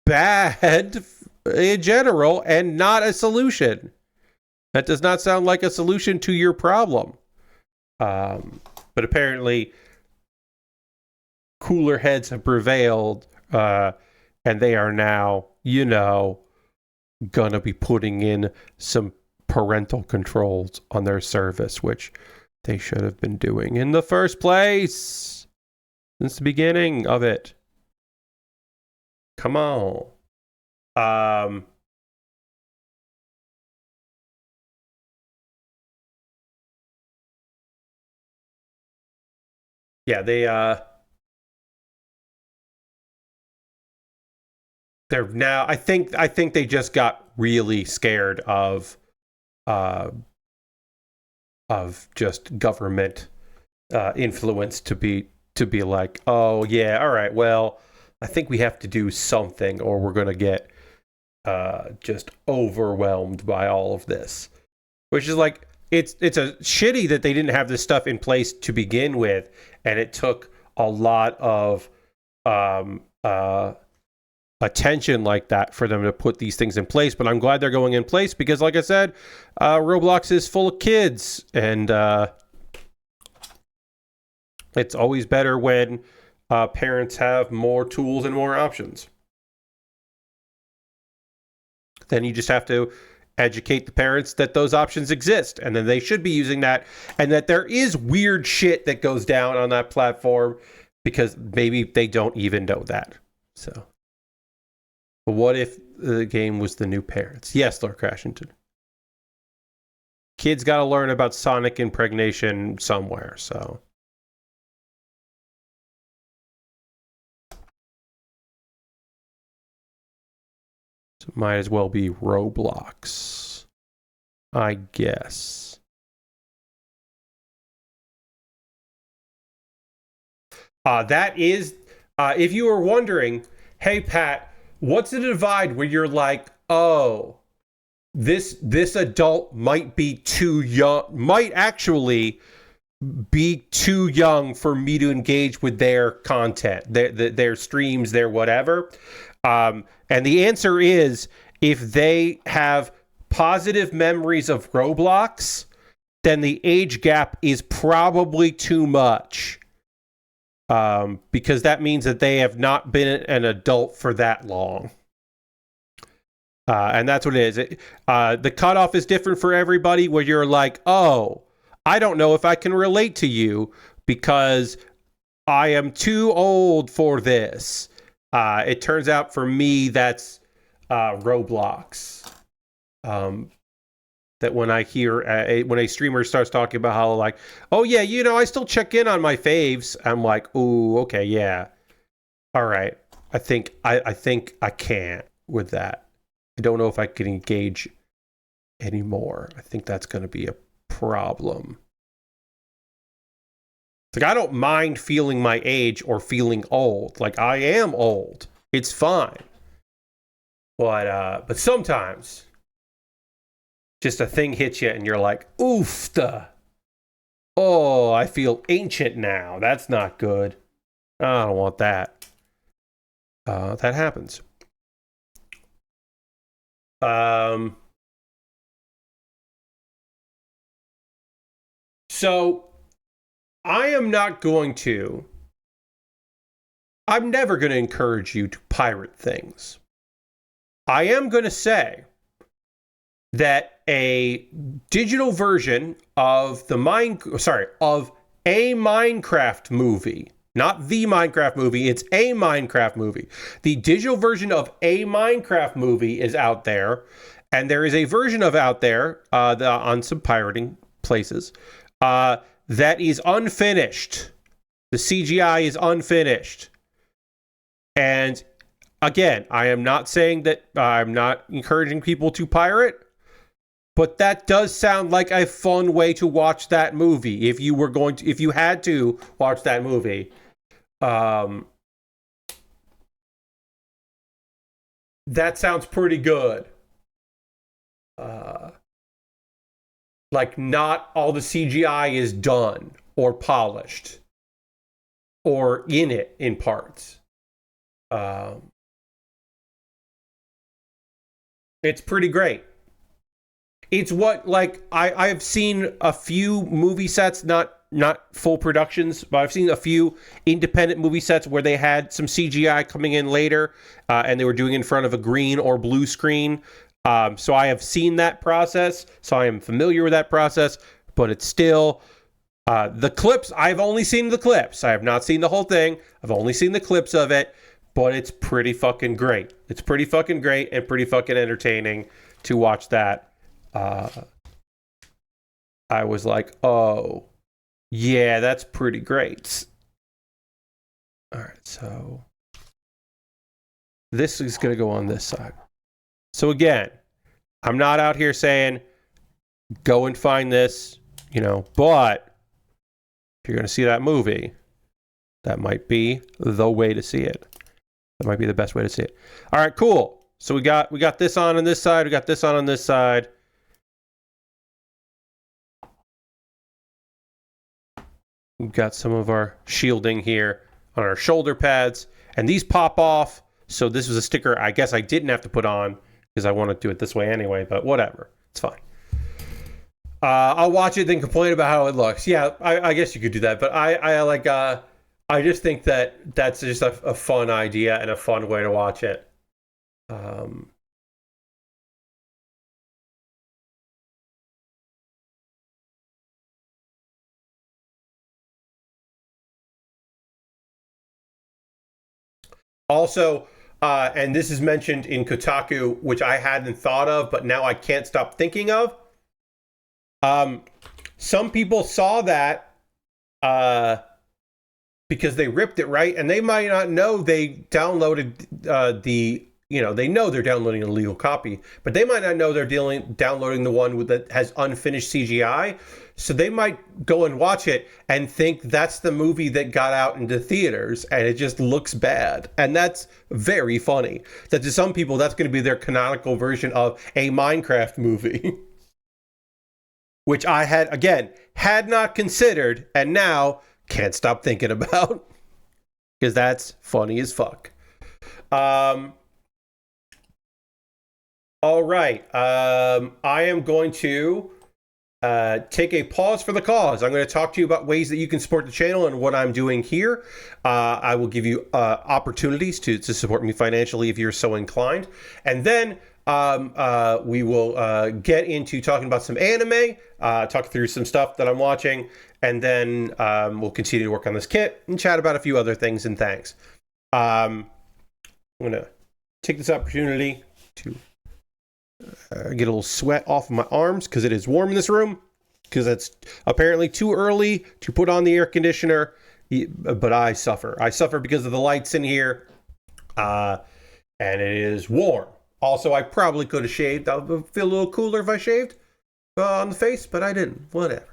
bad in general and not a solution. That does not sound like a solution to your problem. But apparently, cooler heads have prevailed, and they are now, gonna be putting in some parental controls on their service, which they should have been doing in the first place since the beginning of it. Come on. Yeah, they're now, I think they just got really scared of just government influence to be like, oh yeah, all right, well, I think we have to do something or we're going to get just overwhelmed by all of this. Which is like, it's a shitty that they didn't have this stuff in place to begin with, and it took a lot of attention like that for them to put these things in place. But I'm glad they're going in place because, like I said, Roblox is full of kids, and it's always better when parents have more tools and more options. Then you just have to educate the parents that those options exist, and then they should be using that, and that there is weird shit that goes down on that platform because maybe they don't even know that. So, but what if the game was the new parents? Yes, Lord Crashington. Kids got to learn about sonic impregnation somewhere, so. Might as well be Roblox, I guess. That is, if you were wondering, hey Pat, what's the divide where you're like, oh, this adult might be too young, might actually be too young for me to engage with their content, their streams, their whatever. And the answer is, if they have positive memories of Roblox, then the age gap is probably too much. Because that means that they have not been an adult for that long. And that's what it is. The cutoff is different for everybody, where you're like, oh, I don't know if I can relate to you because I am too old for this. It turns out for me, that's Roblox. That when I hear, when a streamer starts talking about how like, oh yeah, I still check in on my faves. I'm like, ooh, okay, yeah. All right. I think I can't with that. I don't know if I can engage anymore. I think that's going to be a problem. Like, I don't mind feeling my age or feeling old. Like, I am old. It's fine. But sometimes just a thing hits you and you're like, oof, oh, I feel ancient now. That's not good. I don't want that. That happens. So I'm never going to encourage you to pirate things. I am going to say that a digital version of a Minecraft movie Not the Minecraft movie, it's a Minecraft movie. The digital version of a Minecraft movie is out there, and there is a version of out there on some pirating places that is unfinished. The CGI is unfinished. And again, I am not saying that I'm not encouraging people to pirate, but that does sound like a fun way to watch that movie. If you had to watch that movie, that sounds pretty good. Like, not all the CGI is done or polished or in it in parts. It's pretty great. It's what, like, I've seen a few movie sets, not full productions, but I've seen a few independent movie sets where they had some CGI coming in later, and they were doing it in front of a green or blue screen. So I have seen that process, so I am familiar with that process, but it's still, the clips, I've only seen the clips. I have not seen the whole thing. I've only seen the clips of it, but it's pretty fucking great. It's pretty fucking great and pretty fucking entertaining to watch that. I was like, oh, yeah, that's pretty great. All right, so this is going to go on this side. So again, I'm not out here saying go and find this, but if you're going to see that movie, that might be the way to see it. That might be the best way to see it. All right, cool. So we got this on this side. We got this on this side. We've got some of our shielding here on our shoulder pads, and these pop off. So this was a sticker I guess I didn't have to put on because I want to do it this way anyway, but whatever. It's fine. I'll watch it then complain about how it looks. Yeah, I guess you could do that, but I just think that that's just a fun idea and a fun way to watch it. Also, and this is mentioned in Kotaku, which I hadn't thought of, but now I can't stop thinking of. Some people saw that because they ripped it, right? And they might not know they downloaded they know they're downloading an illegal copy, but they might not know they're downloading the one that has unfinished CGI. So they might go and watch it and think that's the movie that got out into theaters, and it just looks bad. And that's very funny. That to some people, that's going to be their canonical version of a Minecraft movie. Which I had not considered, and now can't stop thinking about. Because that's funny as fuck. All right. I am going to take a pause for the cause. I'm going to talk to you about ways that you can support the channel and what I'm doing here. I will give you opportunities to support me financially if you're so inclined. And then we will get into talking about some anime, talk through some stuff that I'm watching, and then we'll continue to work on this kit and chat about a few other things and things. I'm going to take this opportunity to get a little sweat off of my arms because it is warm in this room, because it's apparently too early to put on the air conditioner, but I suffer. I suffer because of the lights in here, and it is warm. Also, I probably could have shaved. I would feel a little cooler if I shaved on the face, but I didn't. Whatever.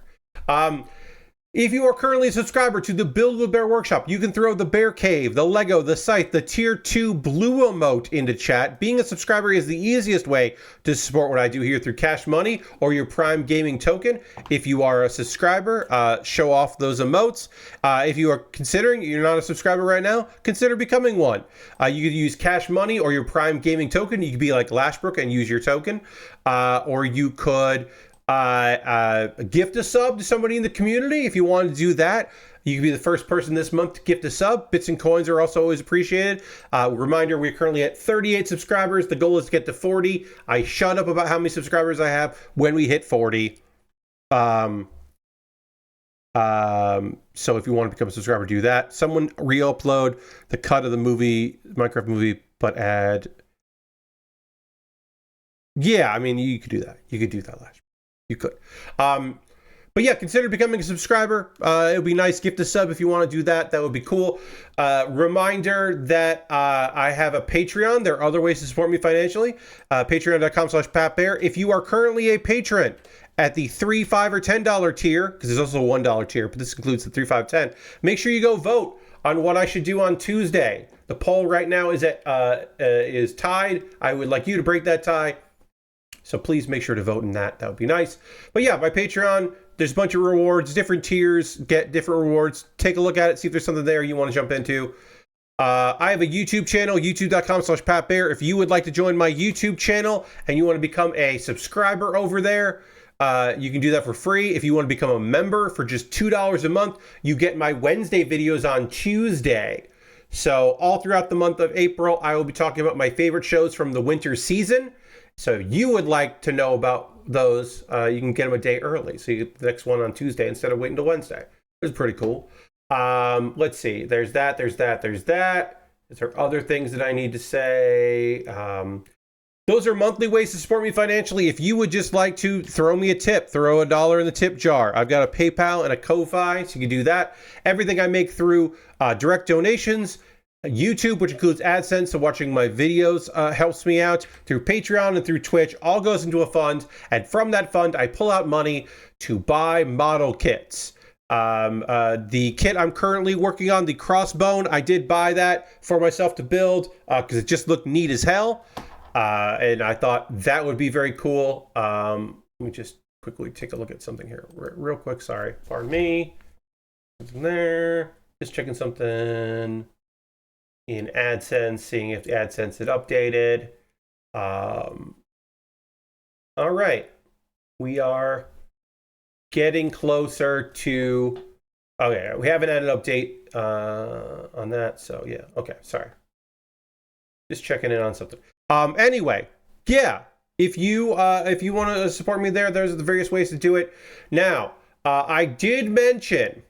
If you are currently a subscriber to the Build with Bear Workshop, you can throw the Bear Cave, the Lego, the Scythe, the Tier 2 Blue emote into chat. Being a subscriber is the easiest way to support what I do here through Cash Money or your Prime Gaming token. If you are a subscriber, show off those emotes. If you are considering, you're not a subscriber right now, consider becoming one. You could use Cash Money or your Prime Gaming token. You could be like Lashbrook and use your token. Or you could gift a sub to somebody in the community. If you want to do that, you can be the first person this month to gift a sub. Bits and coins are also always appreciated. Reminder, we're currently at 38 subscribers. The goal is to get to 40. I shut up about how many subscribers I have when we hit 40. So if you want to become a subscriber, do that. Someone re-upload the cut of the movie, Minecraft movie, but add. Yeah, I mean, you could do that. You could do that last. You could. But yeah, consider becoming a subscriber. It would be nice. Gift a sub if you want to do that. That would be cool. Reminder that I have a Patreon. There are other ways to support me financially. Patreon.com/PatBear. If you are currently a patron at the $3, $5, or $10 tier, because there's also a $1 tier, but this includes the 3, 5, 10, make sure you go vote on what I should do on Tuesday. The poll right now is tied. I would like you to break that tie. So please make sure to vote in that. That would be nice. But yeah, my Patreon, there's a bunch of rewards, different tiers, get different rewards. Take a look at it, see if there's something there you want to jump into. I have a YouTube channel, youtube.com/PatBear. If you would like to join my YouTube channel and you want to become a subscriber over there, you can do that for free. If you want to become a member for just $2 a month, you get my Wednesday videos on Tuesday. So all throughout the month of April, I will be talking about my favorite shows from the winter season. So if you would like to know about those, you can get them a day early. So you get the next one on Tuesday instead of waiting till Wednesday. It's pretty cool. Let's see. There's that. Is there other things that I need to say? Those are monthly ways to support me financially. If you would just like to throw me a tip, throw $1 in the tip jar. I've got a PayPal and a Ko-Fi, so you can do that. Everything I make through direct donations, YouTube, which includes AdSense, so watching my videos helps me out, through Patreon and through Twitch, all goes into a fund, and from that fund, I pull out money to buy model kits. The kit I'm currently working on, the Crossbone, I did buy that for myself to build because it just looked neat as hell, and I thought that would be very cool. Let me just quickly take a look at something here real quick. Sorry, pardon me. Something there. Just checking something in AdSense, seeing if the AdSense had updated. All right, we are getting closer to. Okay, we haven't had an update on that, so yeah. Okay, sorry. Just checking in on something. Anyway, yeah. If you want to support me there, there's the various ways to do it. Now, I did mention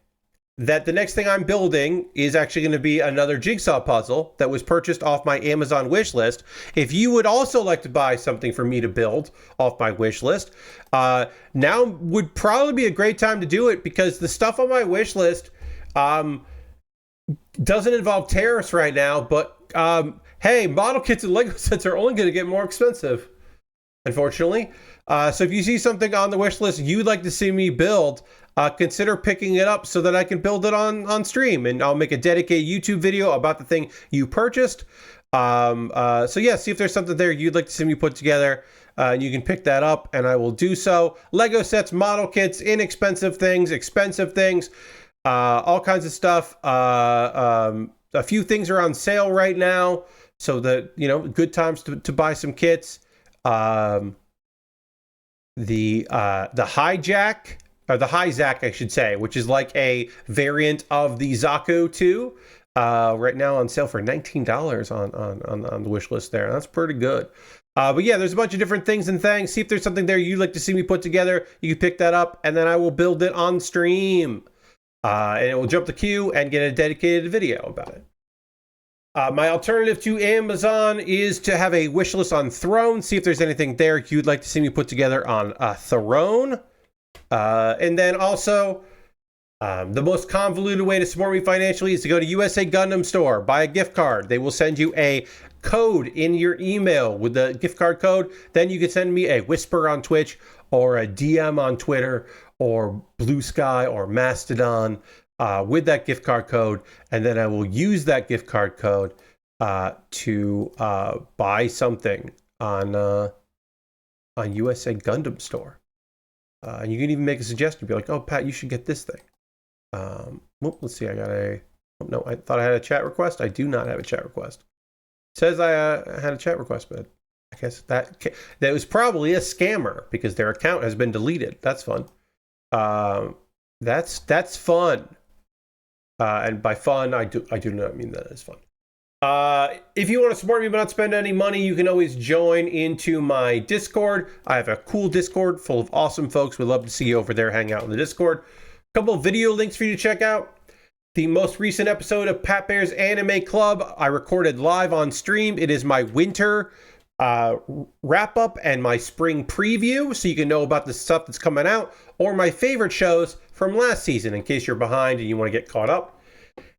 that the next thing I'm building is actually going to be another jigsaw puzzle that was purchased off my Amazon wish list. If you would also like to buy something for me to build off my wish list, now would probably be a great time to do it, because the stuff on my wish list doesn't involve tariffs right now, but hey, model kits and Lego sets are only going to get more expensive, unfortunately. So if you see something on the wish list you'd like to see me build, consider picking it up so that I can build it on stream, and I'll make a dedicated YouTube video about the thing you purchased. So yeah, see if there's something there you'd like to see me put together. You can pick that up, and I will do so. Lego sets, model kits, inexpensive things, expensive things, all kinds of stuff. A few things are on sale right now, so that, you know, good times to buy some kits. The hijack, or the Hijack, I should say, which is like a variant of the Zaku 2, right now on sale for $19 on the wish list there. That's pretty good. But yeah, there's a bunch of different things and things. See if there's something there you'd like to see me put together. You can pick that up, and then I will build it on stream. And it will jump the queue and get a dedicated video about it. My alternative to Amazon is to have a wish list on Throne. See if there's anything there you'd like to see me put together on Throne. And then also, the most convoluted way to support me financially is to go to USA Gundam Store, buy a gift card. They will send you a code in your email with the gift card code. Then you can send me a whisper on Twitch, or a DM on Twitter, or Blue Sky, or Mastodon, with that gift card code, and then I will use that gift card code to buy something on USA Gundam Store. And you can even make a suggestion, be like, "Oh, Pat, you should get this thing." Well, let's see. I got a. Oh, no, I thought I had a chat request. I do not have a chat request. It says I had a chat request, but I guess that was probably a scammer, because their account has been deleted. That's fun. That's fun. And by fun, I do not mean that as fun. If you want to support me but not spend any money, you can always join into my Discord. I have a cool Discord full of awesome folks. We'd love to see you over there, hang out in the Discord. Couple of video links for you to check out. The most recent episode of Pat Baer's Anime Club, I recorded live on stream. It is my winter wrap up and my spring preview, so you can know about the stuff that's coming out, or my favorite shows from last season in case you're behind and you want to get caught up.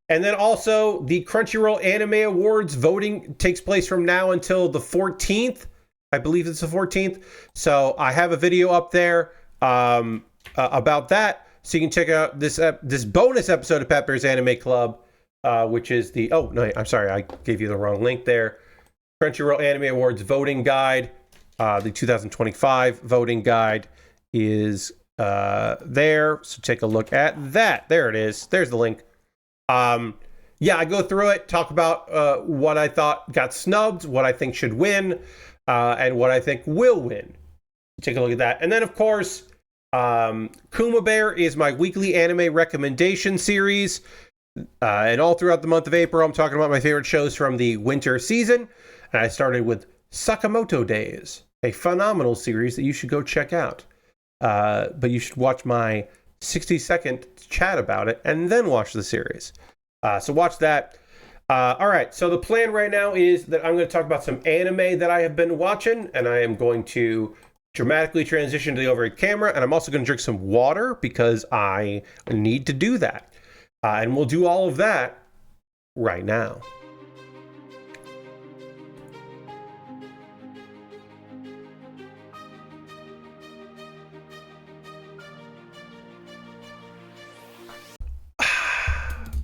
And then also the Crunchyroll Anime Awards voting takes place from now until the 14th. I believe it's the 14th. So I have a video up there about that. So you can check out this bonus episode of Pat Baer's Anime Club, which is the... Oh, no, I'm sorry. I gave you the wrong link there. Crunchyroll Anime Awards voting guide. The 2025 voting guide is there. So take a look at that. There it is. There's the link. Yeah, I go through it, talk about what I thought got snubbed, what I think should win, and what I think will win. Take a look at that. And then, of course, Kuma Baer is my weekly anime recommendation series. And all throughout the month of April, I'm talking about my favorite shows from the winter season. And I started with Sakamoto Days, a phenomenal series that you should go check out. But you should watch my 60-second chat about it and then watch the series. So watch that. All right, so the plan right now is that I'm going to talk about some anime that I have been watching, and I am going to dramatically transition to the overhead camera, and I'm also going to drink some water because I need to do that. And we'll do all of that right now.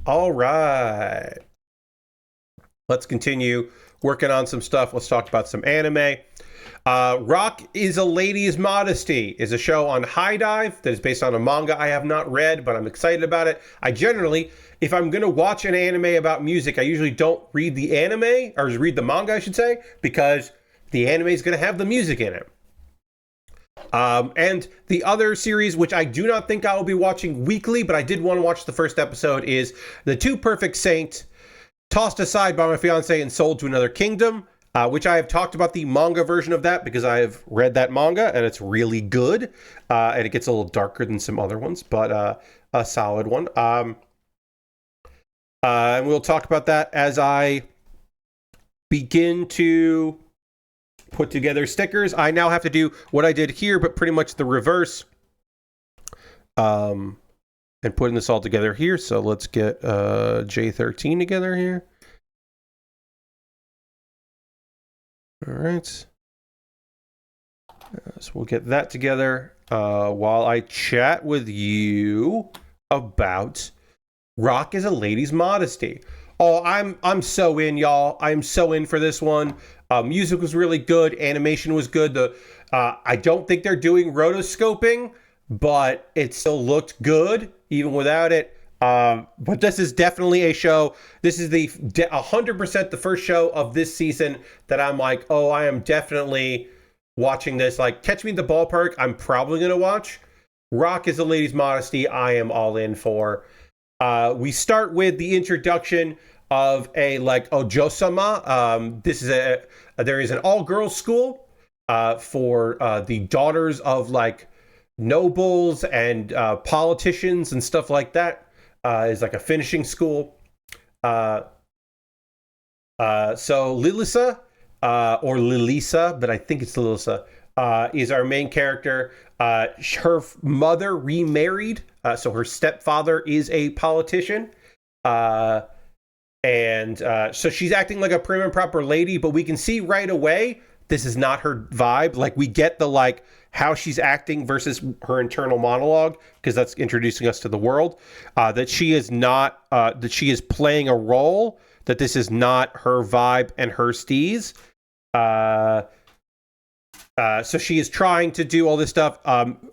All right. Let's continue working on some stuff. Let's talk about some anime. Rock is a Lady's Modesty is a show on HIDIVE that is based on a manga I have not read, but I'm excited about it. I generally, if I'm going to watch an anime about music, I usually don't read the anime, or read the manga, I should say, because the anime is going to have the music in it. And the other series, which I do not think I will be watching weekly, but I did want to watch the first episode, is The Two Perfect Saint, tossed aside by my fiancé and sold to another kingdom, which I have talked about the manga version of that because I have read that manga and it's really good. And it gets a little darker than some other ones, but a solid one. And we'll talk about that as I begin to put together stickers. I now have to do what I did here, but pretty much the reverse. And putting this all together here. So let's get J13 together here. All right. So we'll get that together while I chat with you about Rock is a Lady's Modesty. Oh, I'm so in, y'all. I'm so in for this one. Music was really good. Animation was good. I don't think they're doing rotoscoping, but it still looked good even without it. But this is definitely a show. This is 100% the first show of this season that I'm like, oh, I am definitely watching this. Like, Catch Me in the Ballpark, I'm probably going to watch. Rock is a Lady's Modesty, I am all in for. We start with the introduction of a Ojo-sama. This is there is an all-girls school for the daughters of nobles and politicians and stuff like that. Is like a finishing school. So Lilisa, or Lilisa, but I think it's Lilisa, is our main character. Her mother remarried, so her stepfather is a politician. And so she's acting like a prim and proper lady, but we can see right away this is not her vibe. Like, we get the how she's acting versus her internal monologue, because that's introducing us to the world. That she is not, that she is playing a role, that this is not her vibe and her steez. So she is trying to do all this stuff.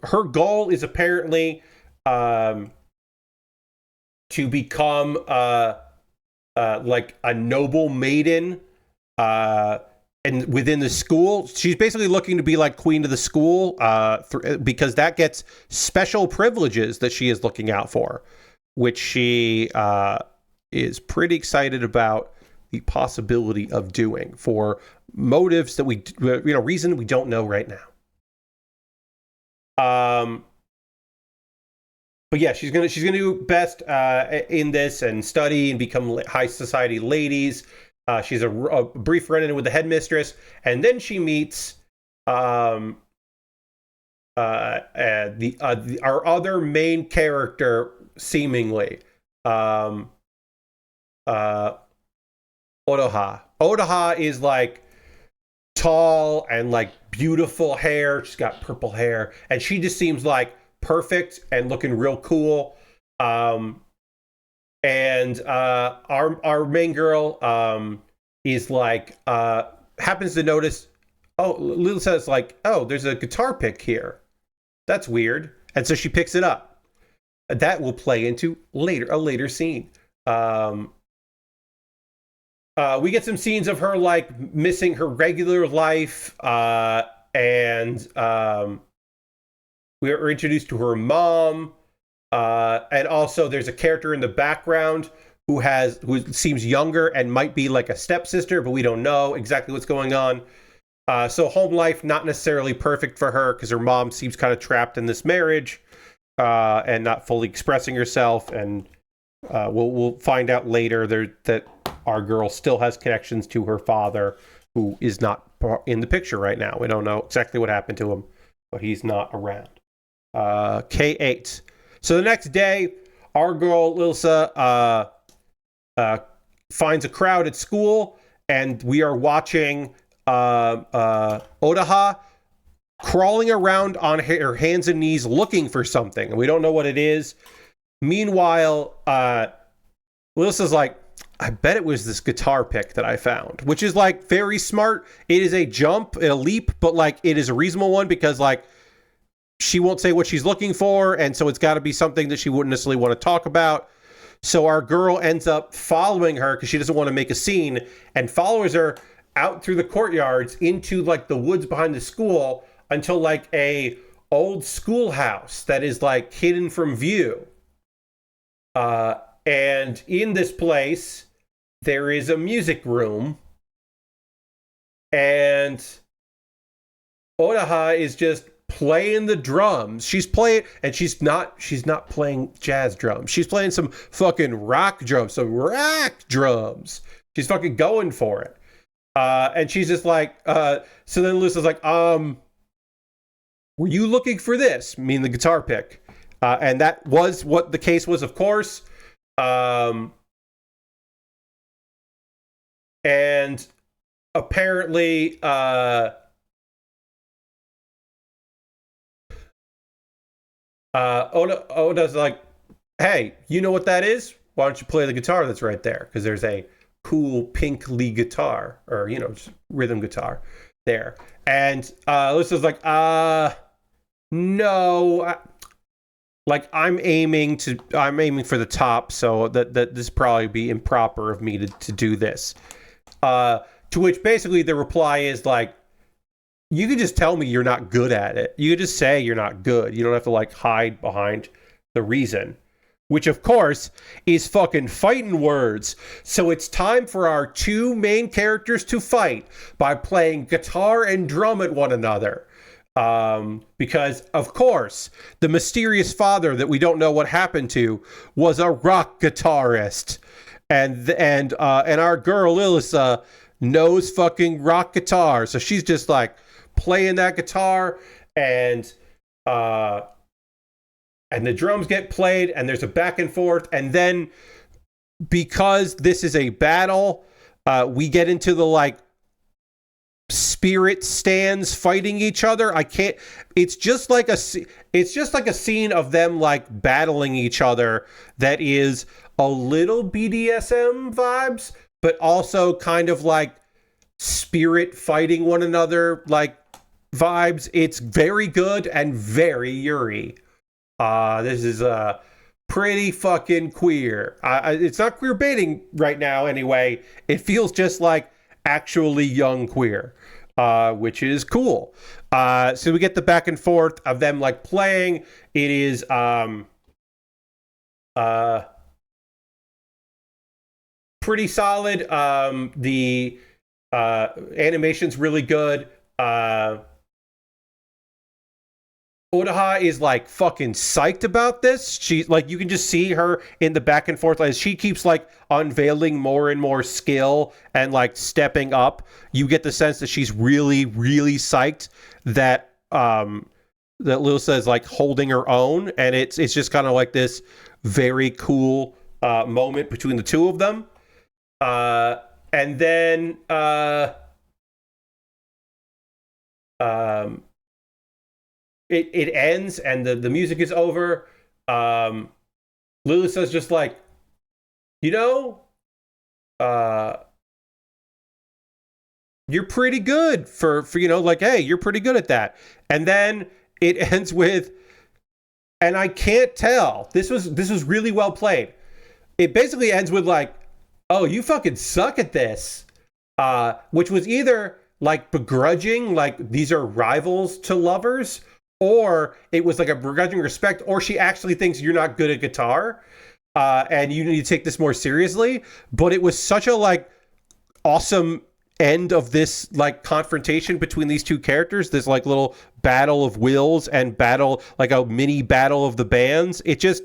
Her goal is apparently to become like a noble maiden, and within the school. She's basically looking to be like queen of the school, because that gets special privileges that she is looking out for, which she is pretty excited about the possibility of doing for motives that reason we don't know right now. but yeah, she's gonna do best in this and study and become high society ladies. She's a brief run-in with the headmistress, and then she meets um, our other main character, seemingly, um, uh, Otoha. Otoha is like tall and like beautiful hair. She's got purple hair, and she just seems like perfect and looking real cool. Um, and our main girl is like happens to notice. Oh, Lil says like, oh, there's a guitar pick here. That's weird, and so she picks it up. That will play into a later scene. We get some scenes of her like missing her regular life, and we're introduced to her mom, and also there's a character in the background who seems younger and might be like a stepsister, but we don't know exactly what's going on. So home life not necessarily perfect for her because her mom seems kind of trapped in this marriage and not fully expressing herself. And we'll find out later that our girl still has connections to her father, who is not in the picture right now. We don't know exactly what happened to him, but he's not around. K8. So the next day, our girl Lilsa finds a crowd at school, and we are watching Otoha crawling around on her hands and knees looking for something, and we don't know what it is. Meanwhile, Lilsa's like, I bet it was this guitar pick that I found, which is like very smart. It is a leap, but like it is a reasonable one because like she won't say what she's looking for, and so it's got to be something that she wouldn't necessarily want to talk about. So our girl ends up following her because she doesn't want to make a scene, and follows her out through the courtyards into like the woods behind the school until like a old schoolhouse that is like hidden from view. And in this place, there is a music room, and Otoha is just playing the drums. She's playing, and she's not playing jazz drums. She's playing some fucking rock drums, She's fucking going for it. And she's just like, so then Lucy's like, were you looking for this? I mean, the guitar pick. And that was what the case was, of course. And apparently, Oda's like, hey, you know what that is? Why don't you play the guitar that's right there? Because there's a cool pink lead guitar, or just rhythm guitar there. And Alyssa's like, no, like I'm aiming for the top, so that this probably be improper of me to do this. To which basically the reply is like, you could just tell me you're not good at it. You could just say you're not good. You don't have to like hide behind the reason. Which, of course, is fucking fighting words. So it's time for our two main characters to fight by playing guitar and drum at one another. Because, of course, the mysterious father that we don't know what happened to was a rock guitarist. And our girl, Ilissa, knows fucking rock guitar. So she's just, like, playing that guitar, and the drums get played, and there's a back and forth, and then because this is a battle, we get into the like spirit stands fighting each other. It's just like a scene of them like battling each other that is a little BDSM vibes, but also kind of like spirit fighting one another like vibes. It's very good and very Yuri. This is pretty fucking queer. It's not queer baiting right now anyway. It feels just like actually young queer, which is cool. So we get the back and forth of them like playing. It is pretty solid. The animation's really good. Udaha is like fucking psyched about this. She's like, you can just see her in the back and forth as she keeps like unveiling more and more skill and like stepping up. You get the sense that she's really, really psyched that that Lilsa is like holding her own, and it's just kind of like this very cool moment between the two of them. And then it ends and the music is over. Lulu says just like, you're pretty good for like, hey, you're pretty good at that. And then it ends with, and I can't tell, this was really well played. It basically ends with like, oh, you fucking suck at this. Which was either like begrudging, like these are rivals to lovers, or it was like a begrudging respect, or she actually thinks you're not good at guitar, and you need to take this more seriously. But it was such a like awesome end of this like confrontation between these two characters, this like little battle of wills and battle, like a mini battle of the bands. It just,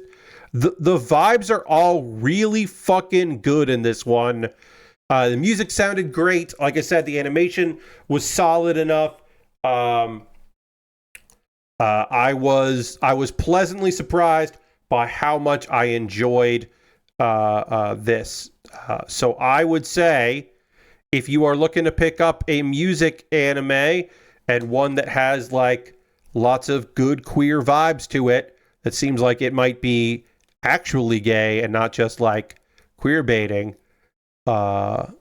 the vibes are all really fucking good in this one. The music sounded great. Like I said, the animation was solid enough. I was pleasantly surprised by how much I enjoyed this. So I would say, if you are looking to pick up a music anime and one that has like lots of good queer vibes to it, that seems like it might be actually gay and not just like queer baiting. Fuck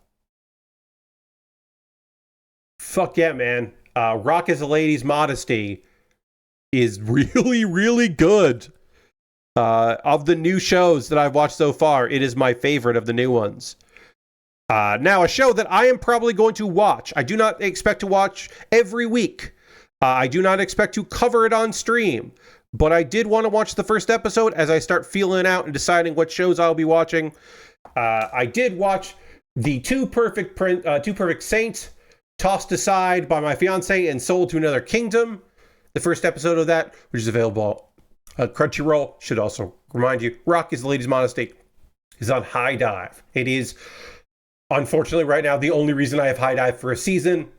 yeah, man. Rock is a Lady's Modesty is really, really good. Of the new shows that I've watched so far, it is my favorite of the new ones. Now, a show that I am probably going to watch. I do not expect to watch every week. I do not expect to cover it on stream. But I did want to watch the first episode as I start feeling out and deciding what shows I'll be watching. I did watch the Two Perfect Saints, tossed aside by my fiancé and sold to another kingdom. The first episode of that, which is available on Crunchyroll. Should also remind you, Rock is the Lady's Modesty is on HIDIVE. It is, unfortunately, right now, the only reason I have HIDIVE for a season.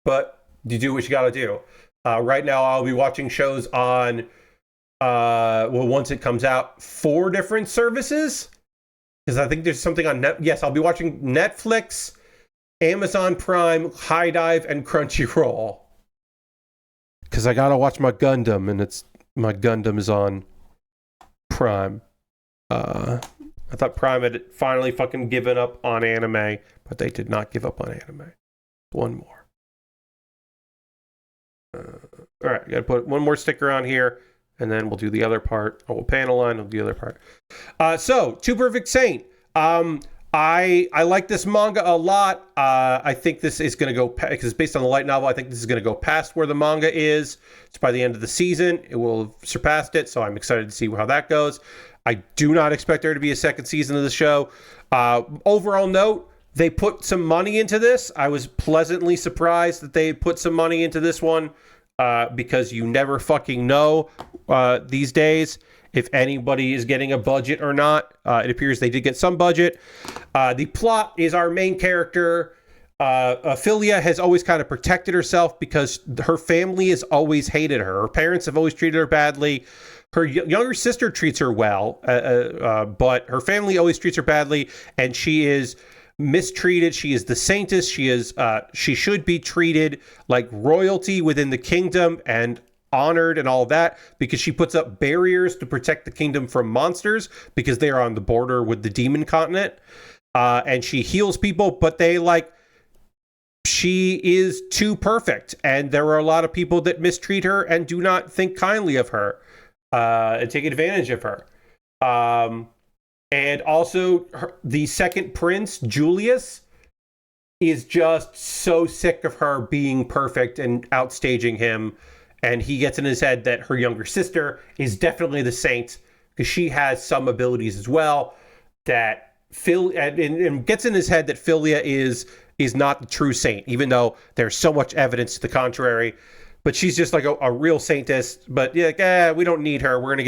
But you do what you gotta do. Right now, I'll be watching shows on, once it comes out, 4 different services. Because I think there's something on Yes, I'll be watching Netflix, Amazon Prime, HIDIVE, and Crunchyroll. Because I gotta watch my Gundam, and my Gundam is on Prime. I thought Prime had finally fucking given up on anime, but they did not give up on anime. One more. All right, gotta put one more sticker on here, and then we'll do the other part. We'll panel line, we'll do the other part. So, Two Perfect Saint. I like this manga a lot. I think this is going to go, because it's based on the light novel, I think this is going to go past where the manga is. It's by the end of the season. It will have surpassed it, so I'm excited to see how that goes. I do not expect there to be a second season of the show. Overall note, they put some money into this. I was pleasantly surprised that they put some money into this one, because you never fucking know these days if anybody is getting a budget or not. It appears they did get some budget. The plot is our main character. Philia has always kind of protected herself because her family has always hated her. Her parents have always treated her badly. Her younger sister treats her well, but her family always treats her badly, and she is mistreated. She is the saintess. She should be treated like royalty within the kingdom and honored and all that, because she puts up barriers to protect the kingdom from monsters because they are on the border with the demon continent. And she heals people, but she is too perfect, and there are a lot of people that mistreat her and do not think kindly of her and take advantage of her. And also the second prince, Julius, is just so sick of her being perfect and outstaging him. And he gets in his head that her younger sister is definitely the saint because she has some abilities as well. That and gets in his head that Philia is not the true saint, even though there's so much evidence to the contrary. but she's just like a real saintess. But yeah, we don't need her. I'm gonna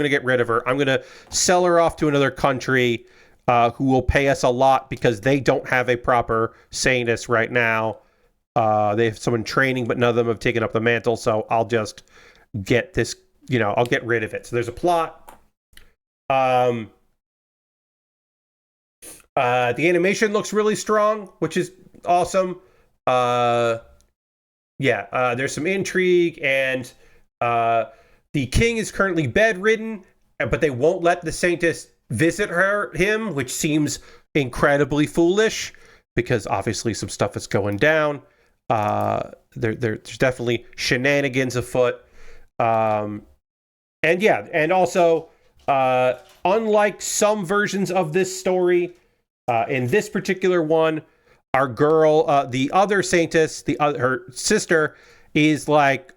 get rid of her. I'm gonna sell her off to another country, who will pay us a lot because they don't have a proper saintess right now. They have someone training, but none of them have taken up the mantle. So I'll just get this. I'll get rid of it. So there's a plot. The animation looks really strong, which is awesome. There's some intrigue, and the king is currently bedridden, but they won't let the saintess visit him, which seems incredibly foolish because obviously some stuff is going down. There's definitely shenanigans afoot. And also, unlike some versions of this story, in this particular one, our girl, the other saintess, her sister, is like,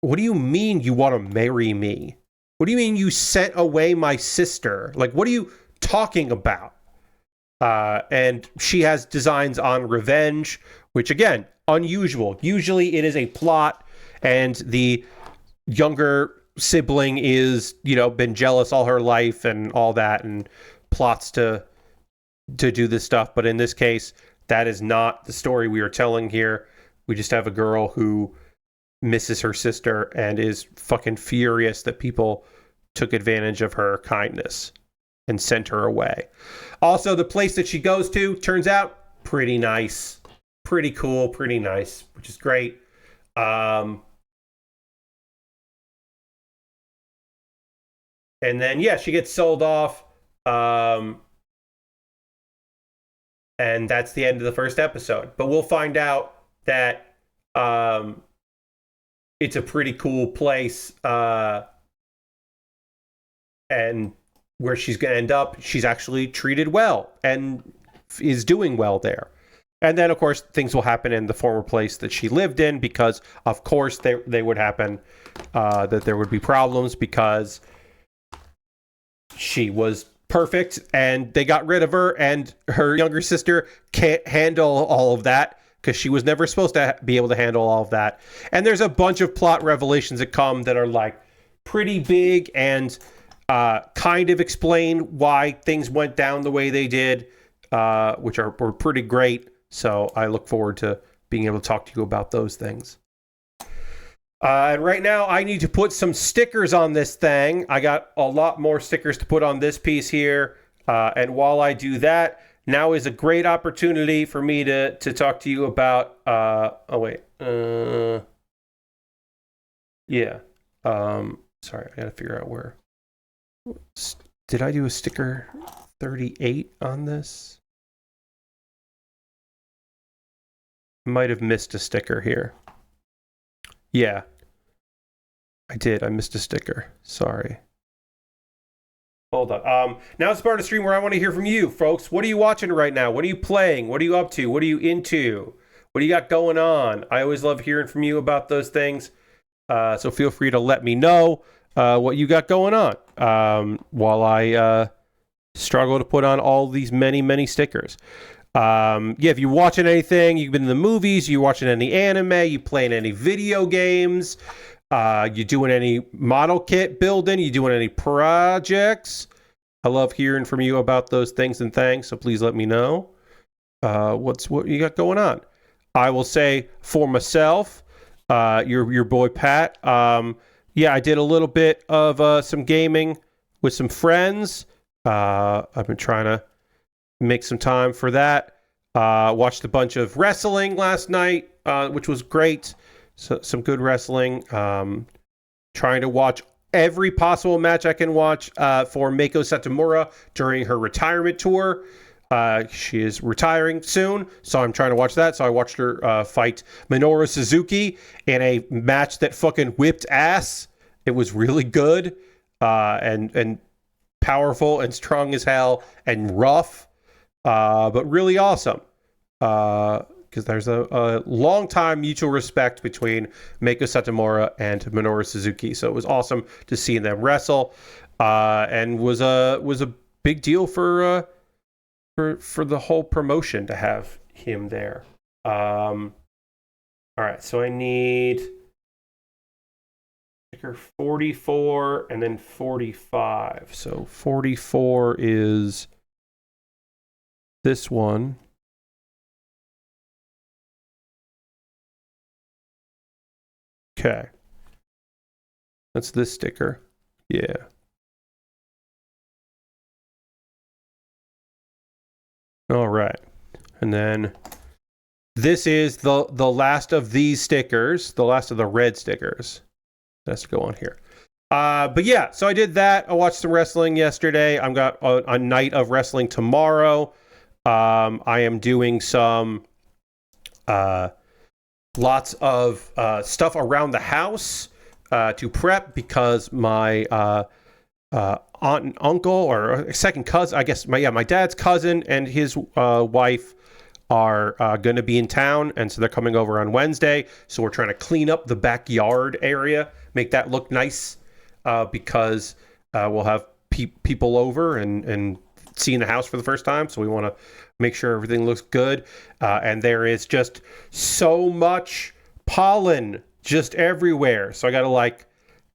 what do you mean you want to marry me? What do you mean you sent away my sister? Like, what are you talking about? And she has designs on revenge, which, again, unusual. Usually it is a plot, and the younger sibling is, been jealous all her life and all that, and plots to do this stuff. But in this case, that is not the story we are telling here. We just have a girl who misses her sister and is fucking furious that people took advantage of her kindness and sent her away. Also, the place that she goes to turns out pretty nice, pretty cool, pretty nice, which is great. And then, she gets sold off. And that's the end of the first episode. But we'll find out that it's a pretty cool place. And where she's going to end up, she's actually treated well and is doing well there. And then, of course, things will happen in the former place that she lived in because, of course, they would happen. That there would be problems because she was perfect and they got rid of her, and her younger sister can't handle all of that because she was never supposed to be able to handle all of that. And there's a bunch of plot revelations that come that are like pretty big and kind of explain why things went down the way they did, which were pretty great. So I look forward to being able to talk to you about those things. And right now, I need to put some stickers on this thing. I got a lot more stickers to put on this piece here. And while I do that, now is a great opportunity for me to talk to you about... Sorry, I got to figure out where... Did I do a sticker 38 on this? Might have missed a sticker here. Yeah, I did. I missed a sticker. Sorry. Hold on. Now it's part of the stream where I want to hear from you, folks. What are you watching right now? What are you playing? What are you up to? What are you into? What do you got going on? I always love hearing from you about those things. So feel free to let me know what you got going on while I struggle to put on all these many, many stickers. If you're watching anything, you've been in the movies, you're watching any anime, you playing any video games, you doing any model kit building, you doing any projects. I love hearing from you about those things and things, so please let me know what you got going on. I will say for myself, your boy Pat, I did a little bit of some gaming with some friends. I've been trying to make some time for that. Watched a bunch of wrestling last night, which was great. So, some good wrestling. Trying to watch every possible match I can watch for Meiko Satomura during her retirement tour. She is retiring soon, so I'm trying to watch that. So I watched her fight Minoru Suzuki in a match that fucking whipped ass. It was really good and powerful and strong as hell and rough. But really awesome, because there's a long time mutual respect between Meiko Satomura and Minoru Suzuki. So it was awesome to see them wrestle, and was a big deal for the whole promotion to have him there. All right, so I need sticker 44 and then 45. So 44 is this one. Okay. That's this sticker. Yeah. All right. And then this is the last of these stickers, the last of the red stickers. That's to go on here. But yeah, so I did that. I watched some wrestling yesterday. I've got a night of wrestling tomorrow. I am doing some lots of stuff around the house to prep because my aunt and uncle, or second cousin, I guess, my dad's cousin and his wife are going to be in town, and so they're coming over on Wednesday. So we're trying to clean up the backyard area, make that look nice, because we'll have people over and seeing the house for the first time. So we want to make sure everything looks good. And there is just so much pollen just everywhere. So I got to like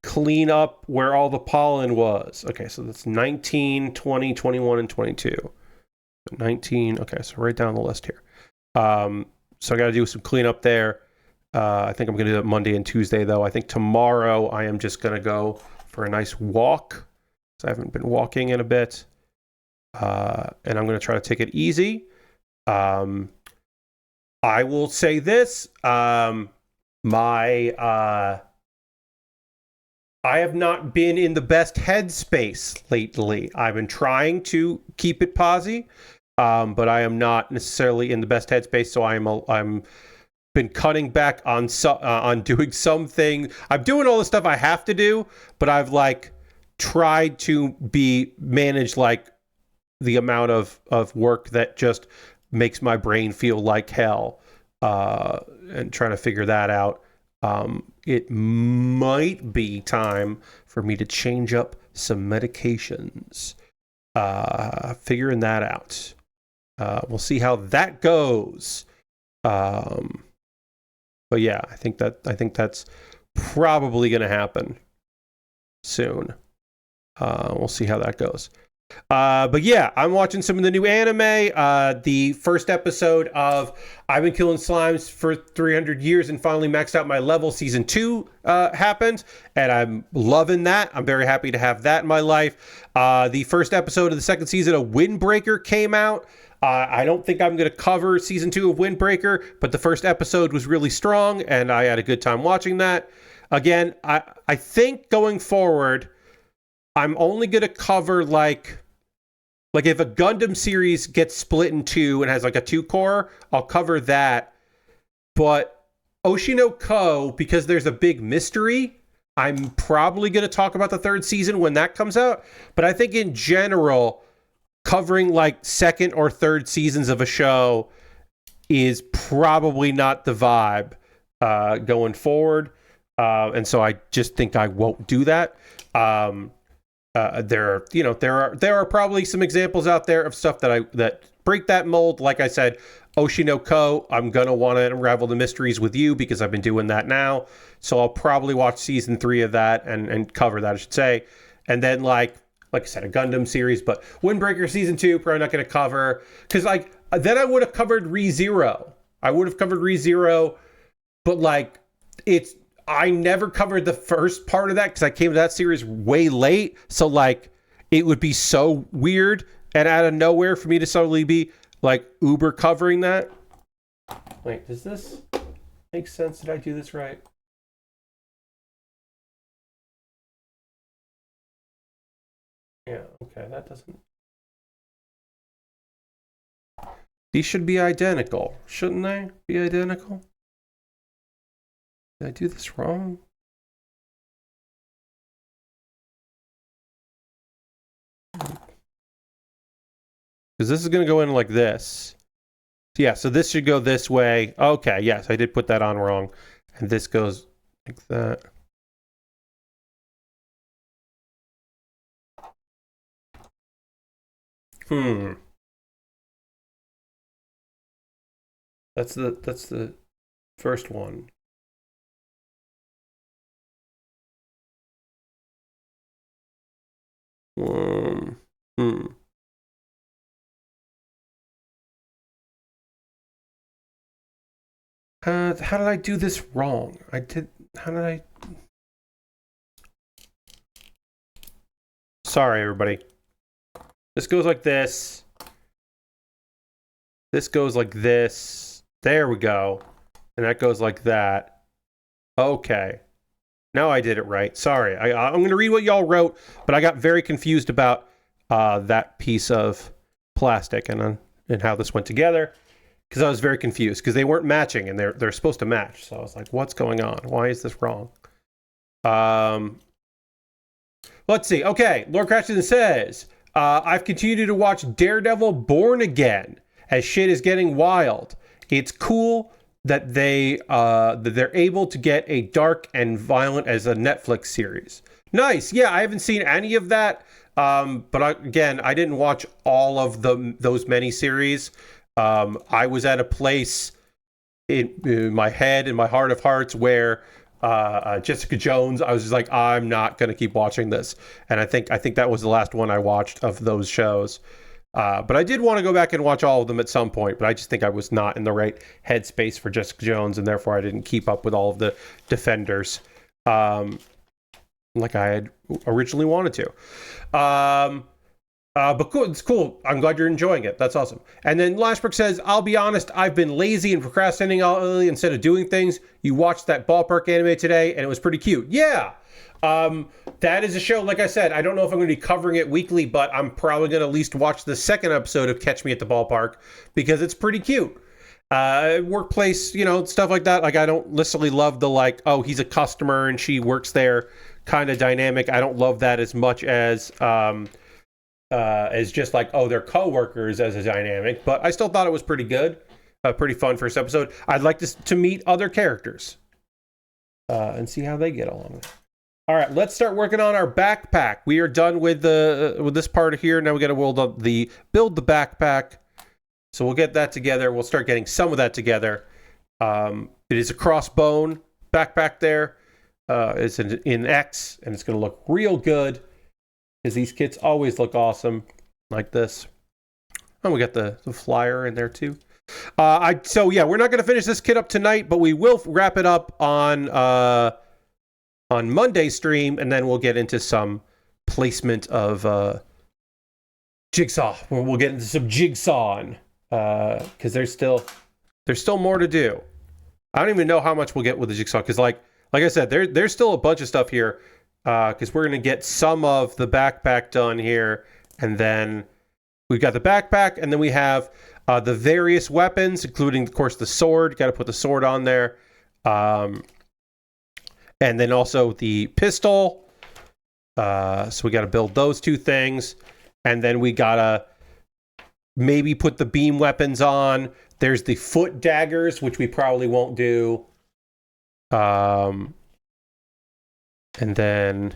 clean up where all the pollen was. Okay, so that's 19, 20, 21, and 22. 19, okay, so right down the list here. So I got to do some cleanup there. I think I'm going to do that Monday and Tuesday, though. I think tomorrow I am just going to go for a nice walk. So I haven't been walking in a bit. And I'm going to try to take it easy. I will say this. I have not been in the best headspace lately. I've been trying to keep it posy, but I am not necessarily in the best headspace. So I'm been cutting back on doing something. I'm doing all the stuff I have to do, but I've like tried to manage like the amount of work that just makes my brain feel like hell, and trying to figure that out. It might be time for me to change up some medications. Figuring that out. We'll see how that goes. But yeah, I think that's probably going to happen soon. We'll see how that goes. But yeah, I'm watching some of the new anime. The first episode of I've Been Killing Slimes for 300 Years and Finally Maxed Out My Level Season 2 happened, and I'm loving that. I'm very happy to have that in my life. The first episode of the second season of Windbreaker came out. I don't think I'm going to cover Season 2 of Windbreaker, but the first episode was really strong, and I had a good time watching that. Again, I think going forward, I'm only going to cover like if a Gundam series gets split in two and has like a 2-core, I'll cover that. But Oshinoko, because there's a big mystery, I'm probably going to talk about the third season when that comes out. But I think in general, covering like second or third seasons of a show is probably not the vibe going forward. And so I just think I won't do that. There are probably some examples out there of stuff that break that mold. Like I said, Oshinoko, I'm gonna want to unravel the mysteries with you because I've been doing that now. So I'll probably watch season 3 of that and cover that, I should say. And then like I said, a Gundam series, but Windbreaker season 2 probably not gonna cover, because like then I would have covered ReZero. I would have covered ReZero, but like I never covered the first part of that because I came to that series way late. So like it would be so weird and out of nowhere for me to suddenly be like uber covering that. Wait, does this make sense? Did I do this right? Yeah, okay, that doesn't. These should be identical. Shouldn't they be identical? Did I do this wrong? Because this is going to go in like this. Yeah, so this should go this way. Okay, yes, I did put that on wrong. And this goes like that. That's the first one. Um, hmm. How did I do this wrong? How did I? Sorry, everybody. This goes like this. This goes like this. There we go. And that goes like that. Okay. Now I did it right. Sorry. I'm going to read what y'all wrote, but I got very confused about that piece of plastic and how this went together, because I was very confused because they weren't matching, and they're supposed to match. So I was like, what's going on? Why is this wrong? Let's see. Okay. Lord Crashton says, I've continued to watch Daredevil Born Again as shit is getting wild. It's cool that they're able to get a dark and violent as a Netflix series. Nice. Yeah, I haven't seen any of that. But I didn't watch all of those miniseries. I was at a place in my head, in my heart of hearts, where Jessica Jones, I was just like, I'm not going to keep watching this. And I think that was the last one I watched of those shows. But I did want to go back and watch all of them at some point, but I just think I was not in the right headspace for Jessica Jones, and therefore I didn't keep up with all of the Defenders like I had originally wanted to. But cool, it's cool. I'm glad you're enjoying it. That's awesome. And then Lashbrook says, I'll be honest, I've been lazy and procrastinating all instead of doing things. You watched that Ballpark anime today, and it was pretty cute. Yeah. That is a show, like I said, I don't know if I'm going to be covering it weekly, but I'm probably going to at least watch the second episode of Catch Me at the Ballpark because it's pretty cute. Workplace, stuff like that. Like, I don't necessarily love the, like, oh, he's a customer and she works there kind of dynamic. I don't love that as much as just like, oh, they're coworkers as a dynamic, but I still thought it was pretty good. Pretty fun first episode. I'd like to meet other characters and see how they get along. All right, let's start working on our backpack. We are done with this part here. Now we got to build the backpack. So we'll get that together. We'll start getting some of that together. It is a Crossbone backpack there. It's in X, and it's going to look real good because these kits always look awesome like this. And we got the flyer in there too. So yeah, we're not going to finish this kit up tonight, but we will wrap it up on Monday stream, and then we'll get into some placement of jigsaw. We'll get into some jigsawing because there's still more to do. I don't even know how much we'll get with the jigsaw because, like I said, there's still a bunch of stuff here because we're gonna get some of the backpack done here, and then we've got the backpack, and then we have the various weapons, including, of course, the sword. Got to put the sword on there. And then also the pistol. So we got to build those two things. And then we got to maybe put the beam weapons on. There's the foot daggers, which we probably won't do. And then...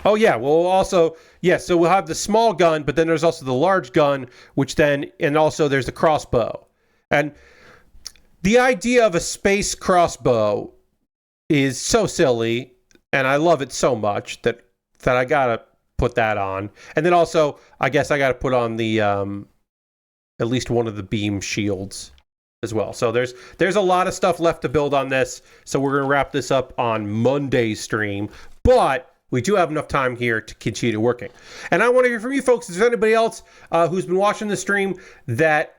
Oh, yeah. We'll also... Yeah, so we'll have the small gun, but then there's also the large gun, which then... And also there's the crossbow. And the idea of a space crossbow is so silly, and I love it so much that I gotta put that on. And then also, I guess I gotta put on the at least one of the beam shields as well. So there's a lot of stuff left to build on this. So we're gonna wrap this up on Monday's stream, but we do have enough time here to continue working. And I want to hear from you folks. Is there anybody else who's been watching the stream that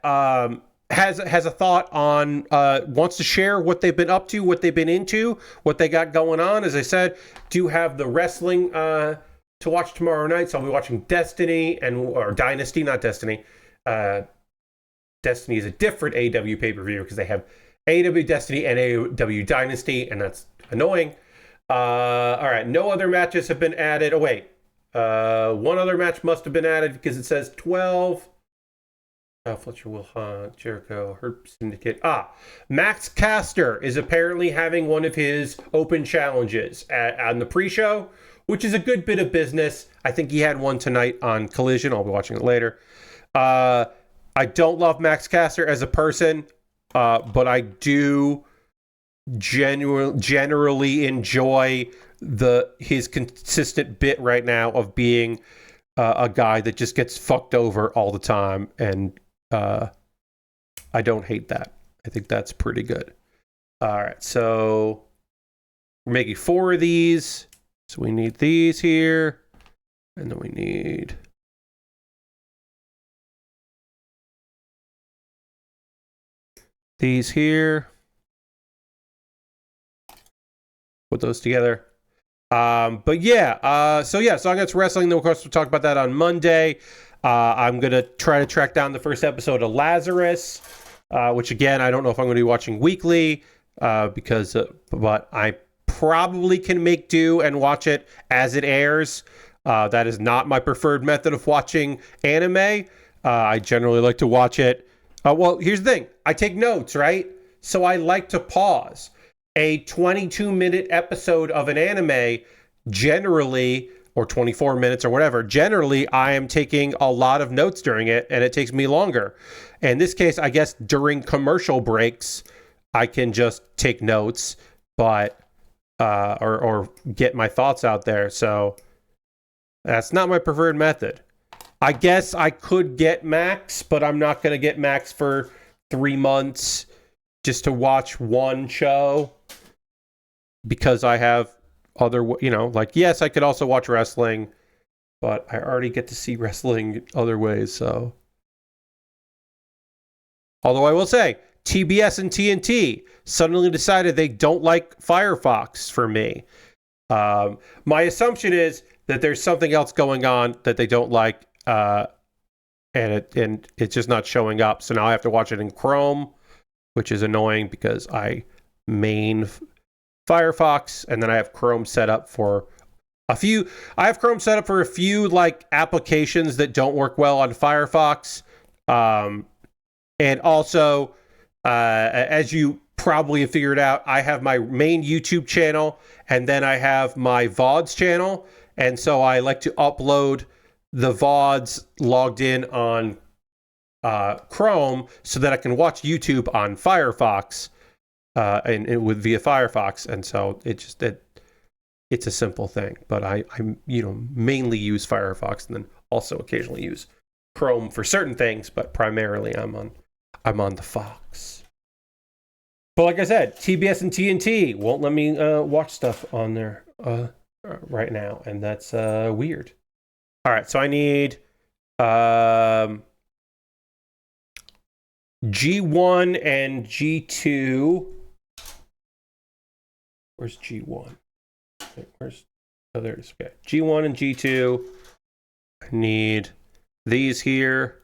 has a thought on, wants to share what they've been up to, what they've been into, what they got going on? As I said, do have the wrestling to watch tomorrow night. So I'll be watching Destiny or Dynasty, not Destiny. Destiny is a different AEW pay-per-view because they have AEW Destiny and AEW Dynasty, and that's annoying. All right, no other matches have been added. Oh, wait. One other match must have been added because it says 12. Fletcher will hunt, Jericho, Herb Syndicate. Max Caster is apparently having one of his open challenges on the pre-show, which is a good bit of business. I think he had one tonight on Collision. I'll be watching it later. I don't love Max Caster as a person, but I do generally enjoy his consistent bit right now of being a guy that just gets fucked over all the time, and I don't hate that. I think that's pretty good. All right, so we're making 4 of these. So we need these here, and then we need these here. Put those together. But yeah, so I got wrestling. Then of course we'll talk about that on Monday. I'm gonna try to track down the first episode of Lazarus, which again I don't know if I'm gonna be watching weekly, because but I probably can make do and watch it as it airs. That is not my preferred method of watching anime. I generally like to watch it. Well, here's the thing. I take notes, right? So I like to pause. A 22-minute episode of an anime, generally, or 24 minutes or whatever, generally I am taking a lot of notes during it, and it takes me longer. In this case, I guess during commercial breaks, I can just take notes, but or get my thoughts out there. So that's not my preferred method. I guess I could get Max, but I'm not going to get Max for 3 months just to watch one show, because I have other, like, yes, I could also watch wrestling, but I already get to see wrestling other ways. So, although I will say, TBS and TNT suddenly decided they don't like Firefox for me. My assumption is that there's something else going on that they don't like, and it's just not showing up. So now I have to watch it in Chrome, which is annoying because I main Firefox, and then I have Chrome set up for a few. I have Chrome set up for a few like applications that don't work well on Firefox, and also, as you probably have figured out, I have my main YouTube channel, and then I have my VODs channel, and so I like to upload the VODs logged in on Chrome so that I can watch YouTube on Firefox, and via Firefox. And so it's a simple thing, but I mainly use Firefox, and then also occasionally use Chrome for certain things, but primarily I'm on the Fox. But like I said, TBS and TNT won't let me watch stuff on there right now, and that's weird. All right, so I need G1 and G2. Where's G1? Oh, there it is. Okay. G1 and G2. I need these here.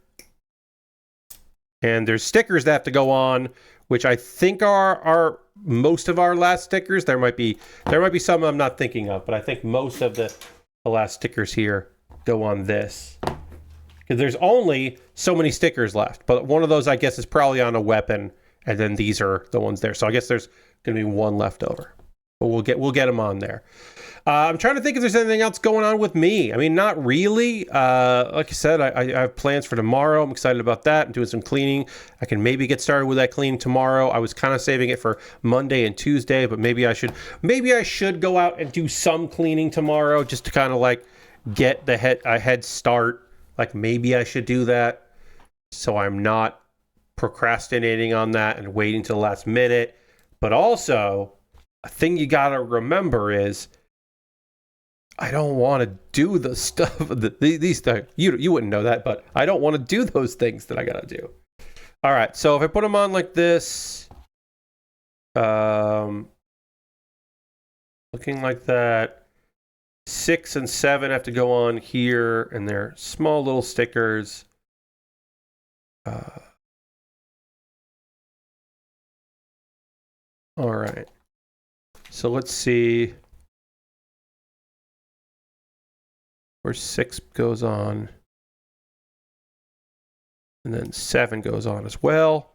And there's stickers that have to go on, which I think are most of our last stickers. There might be some I'm not thinking of, but I think most of the last stickers here go on this. Because there's only so many stickers left. But one of those, I guess, is probably on a weapon, and then these are the ones there. So I guess there's going to be one left over. But we'll get them on there. I'm trying to think if there's anything else going on with me. I mean, not really. Like I said, I have plans for tomorrow. I'm excited about that. I'm doing some cleaning. I can maybe get started with that cleaning tomorrow. I was kind of saving it for Monday and Tuesday, but maybe I should go out and do some cleaning tomorrow, just to kind of like get a head start. Like, maybe I should do that, so I'm not procrastinating on that and waiting till the last minute. But also, a thing you gotta remember is, I don't want to do the stuff, these things. You wouldn't know that, but I don't want to do those things that I gotta do. All right, so if I put them on like this, looking like that, 6 and 7 have to go on here, and they're small little stickers. All right, so let's see where 6 goes on, and then 7 goes on as well.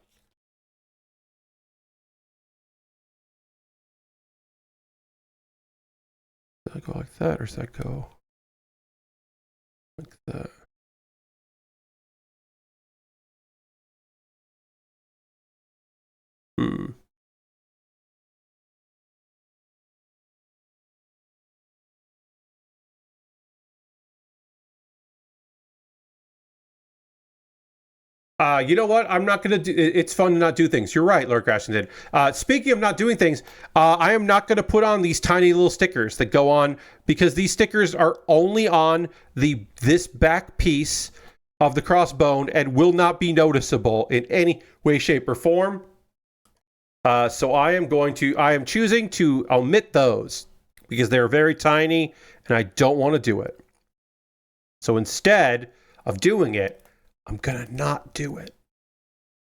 Does that go like that, or does that go like that? You know what? I'm not going to do... It's fun to not do things. You're right, Lord Crashington. Speaking of not doing things, I am not going to put on these tiny little stickers that go on, because these stickers are only on this back piece of the Crossbone and will not be noticeable in any way, shape, or form. So I am choosing to omit those because they're very tiny and I don't want to do it. So instead of doing it, I'm gonna not do it.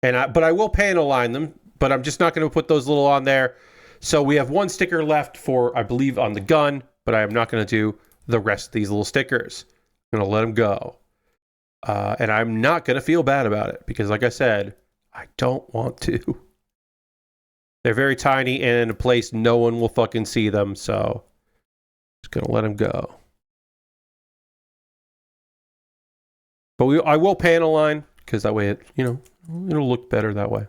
But I will panel line them, but I'm just not gonna put those little on there. So we have one sticker left for, I believe, on the gun, but I am not gonna do the rest of these little stickers. I'm gonna let them go. And I'm not gonna feel bad about it because, like I said, I don't want to. They're very tiny and in a place no one will fucking see them, so just gonna let them go. But I will panel line because that way it'll look better that way.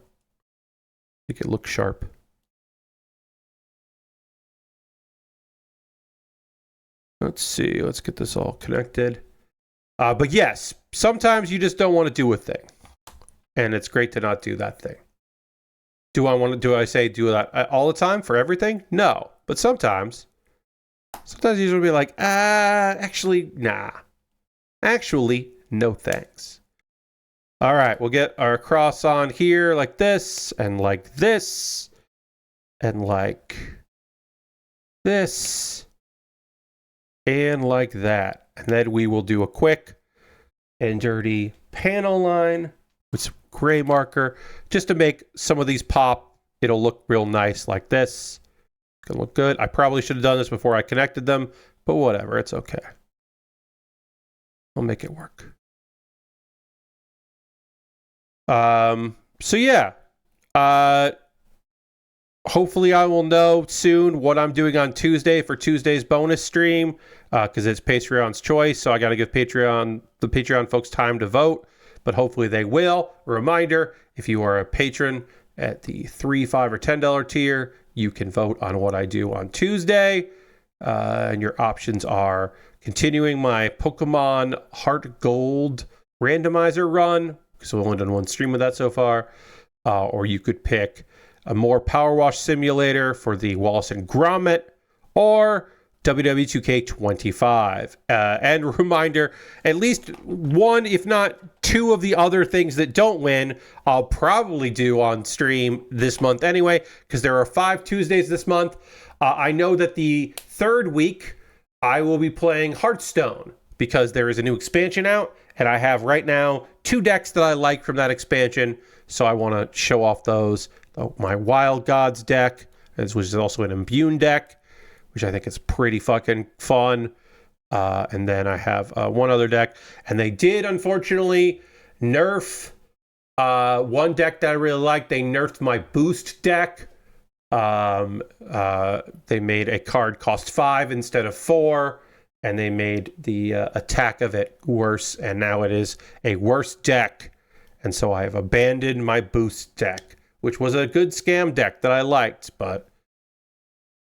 Make it look sharp. Let's see. Let's get this all connected. But yes, sometimes you just don't want to do a thing, and it's great to not do that thing. Do I say do that all the time for everything? No, but sometimes you just want to be like, actually, nah. Actually, no thanks. All right, we'll get our cross on here like this, and like this, and like this, and like that. And then we will do a quick and dirty panel line with some gray marker just to make some of these pop. It'll look real nice like this. It's gonna look good. I probably should have done this before I connected them, but whatever, it's okay. I'll make it work. So yeah. Hopefully I will know soon what I'm doing on Tuesday for Tuesday's bonus stream, because it's Patreon's choice, so I got to give the Patreon folks time to vote, but hopefully they will. A reminder, if you are a patron at the $3, $5, or $10 tier, you can vote on what I do on Tuesday, and your options are continuing my Pokemon Heart Gold randomizer run, because we've only done one stream of that so far, or you could pick a more Power Wash Simulator for the Wallace and Gromit, or WW2K25. And reminder, at least one, if not two of the other things that don't win, I'll probably do on stream this month anyway, because there are 5 Tuesdays this month. I know that the third week, I will be playing Hearthstone, because there is a new expansion out, and I have right now 2 decks that I like from that expansion, so I want to show off those. My Wild Gods deck, which is also an Imbune deck, which I think is pretty fucking fun. And then I have one other deck. And they did, unfortunately, nerf one deck that I really like. They nerfed my Boost deck. They made a card cost 5 instead of 4. And they made the attack of it worse. And now it is a worse deck. And so I have abandoned my Boost deck, which was a good scam deck that I liked, but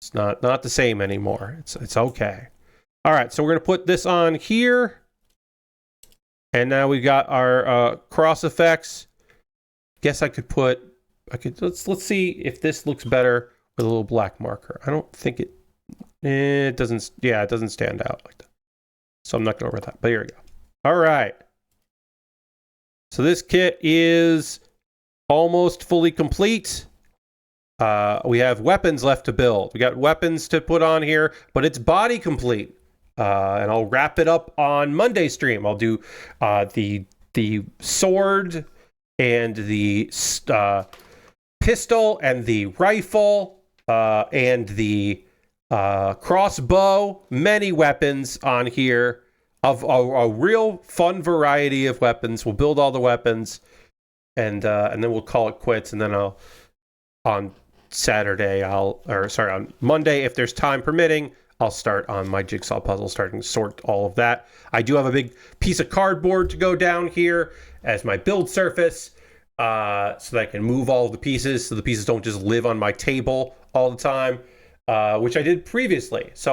it's not the same anymore. It's okay. All right, so we're gonna put this on here, and now we got our cross effects. Guess let's see if this looks better with a little black marker. I don't think it doesn't. Yeah, it doesn't stand out like that. So I'm not gonna worry about that. But here we go. All right. So this kit is almost fully complete. We have weapons left to build. We got weapons to put on here, but it's body complete. And I'll wrap it up on Monday stream. I'll do the sword and the pistol and the rifle and the crossbow. Many weapons on here of a real fun variety of weapons. We'll build all the weapons. And then we'll call it quits. And then on Monday, if there's time permitting, I'll start on my jigsaw puzzle, starting to sort all of that. I do have a big piece of cardboard to go down here as my build surface, so that I can move all of the pieces, so the pieces don't just live on my table all the time, which I did previously. So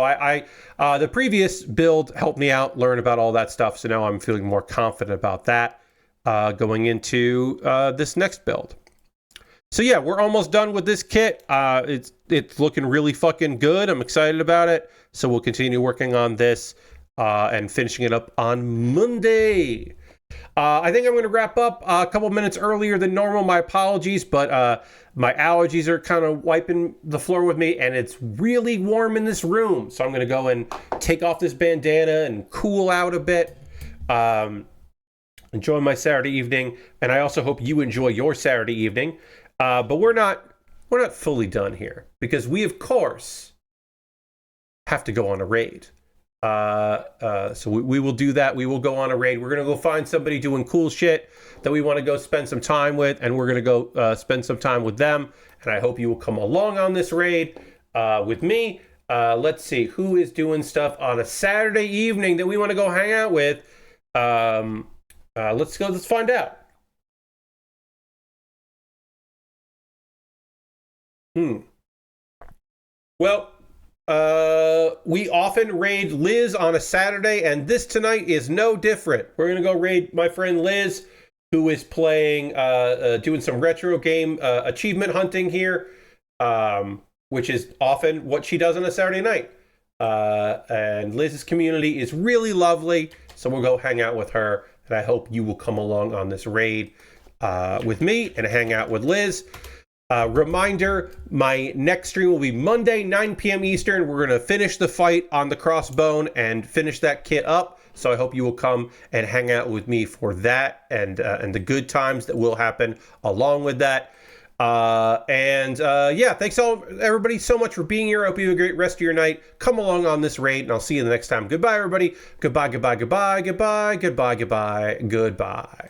the previous build helped me out, learn about all that stuff, so now I'm feeling more confident about that. going into this next build. So yeah, we're almost done with this kit. It's looking really fucking good. I'm excited about it. So we'll continue working on this and finishing it up on Monday. I think I'm going to wrap up a couple minutes earlier than normal. My apologies, but my allergies are kind of wiping the floor with me, and it's really warm in this room. So I'm going to go and take off this bandana and cool out a bit. Enjoy my Saturday evening, and I also hope you enjoy your Saturday evening. But we're not fully done here, because we, of course, have to go on a raid. So we will do that. We will go on a raid. We're going to go find somebody doing cool shit that we want to go spend some time with, and we're going to go spend some time with them. And I hope you will come along on this raid with me. Let's see who is doing stuff on a Saturday evening that we want to go hang out with. Let's find out. Well, we often raid Liz on a Saturday, and this tonight is no different. We're gonna go raid my friend Liz, who is playing, doing some retro game achievement hunting here, which is often what she does on a Saturday night. And Liz's community is really lovely, so we'll go hang out with her, and I hope you will come along on this raid with me and hang out with Liz. Reminder, my next stream will be Monday, 9 p.m. Eastern. We're going to finish the fight on the Crossbone and finish that kit up. So I hope you will come and hang out with me for that and the good times that will happen along with that. Yeah, thanks everybody so much for being here. I hope you have a great rest of your night. Come along on this raid, and I'll see you the next time. Goodbye, everybody. Goodbye, goodbye, goodbye, goodbye, goodbye, goodbye, goodbye.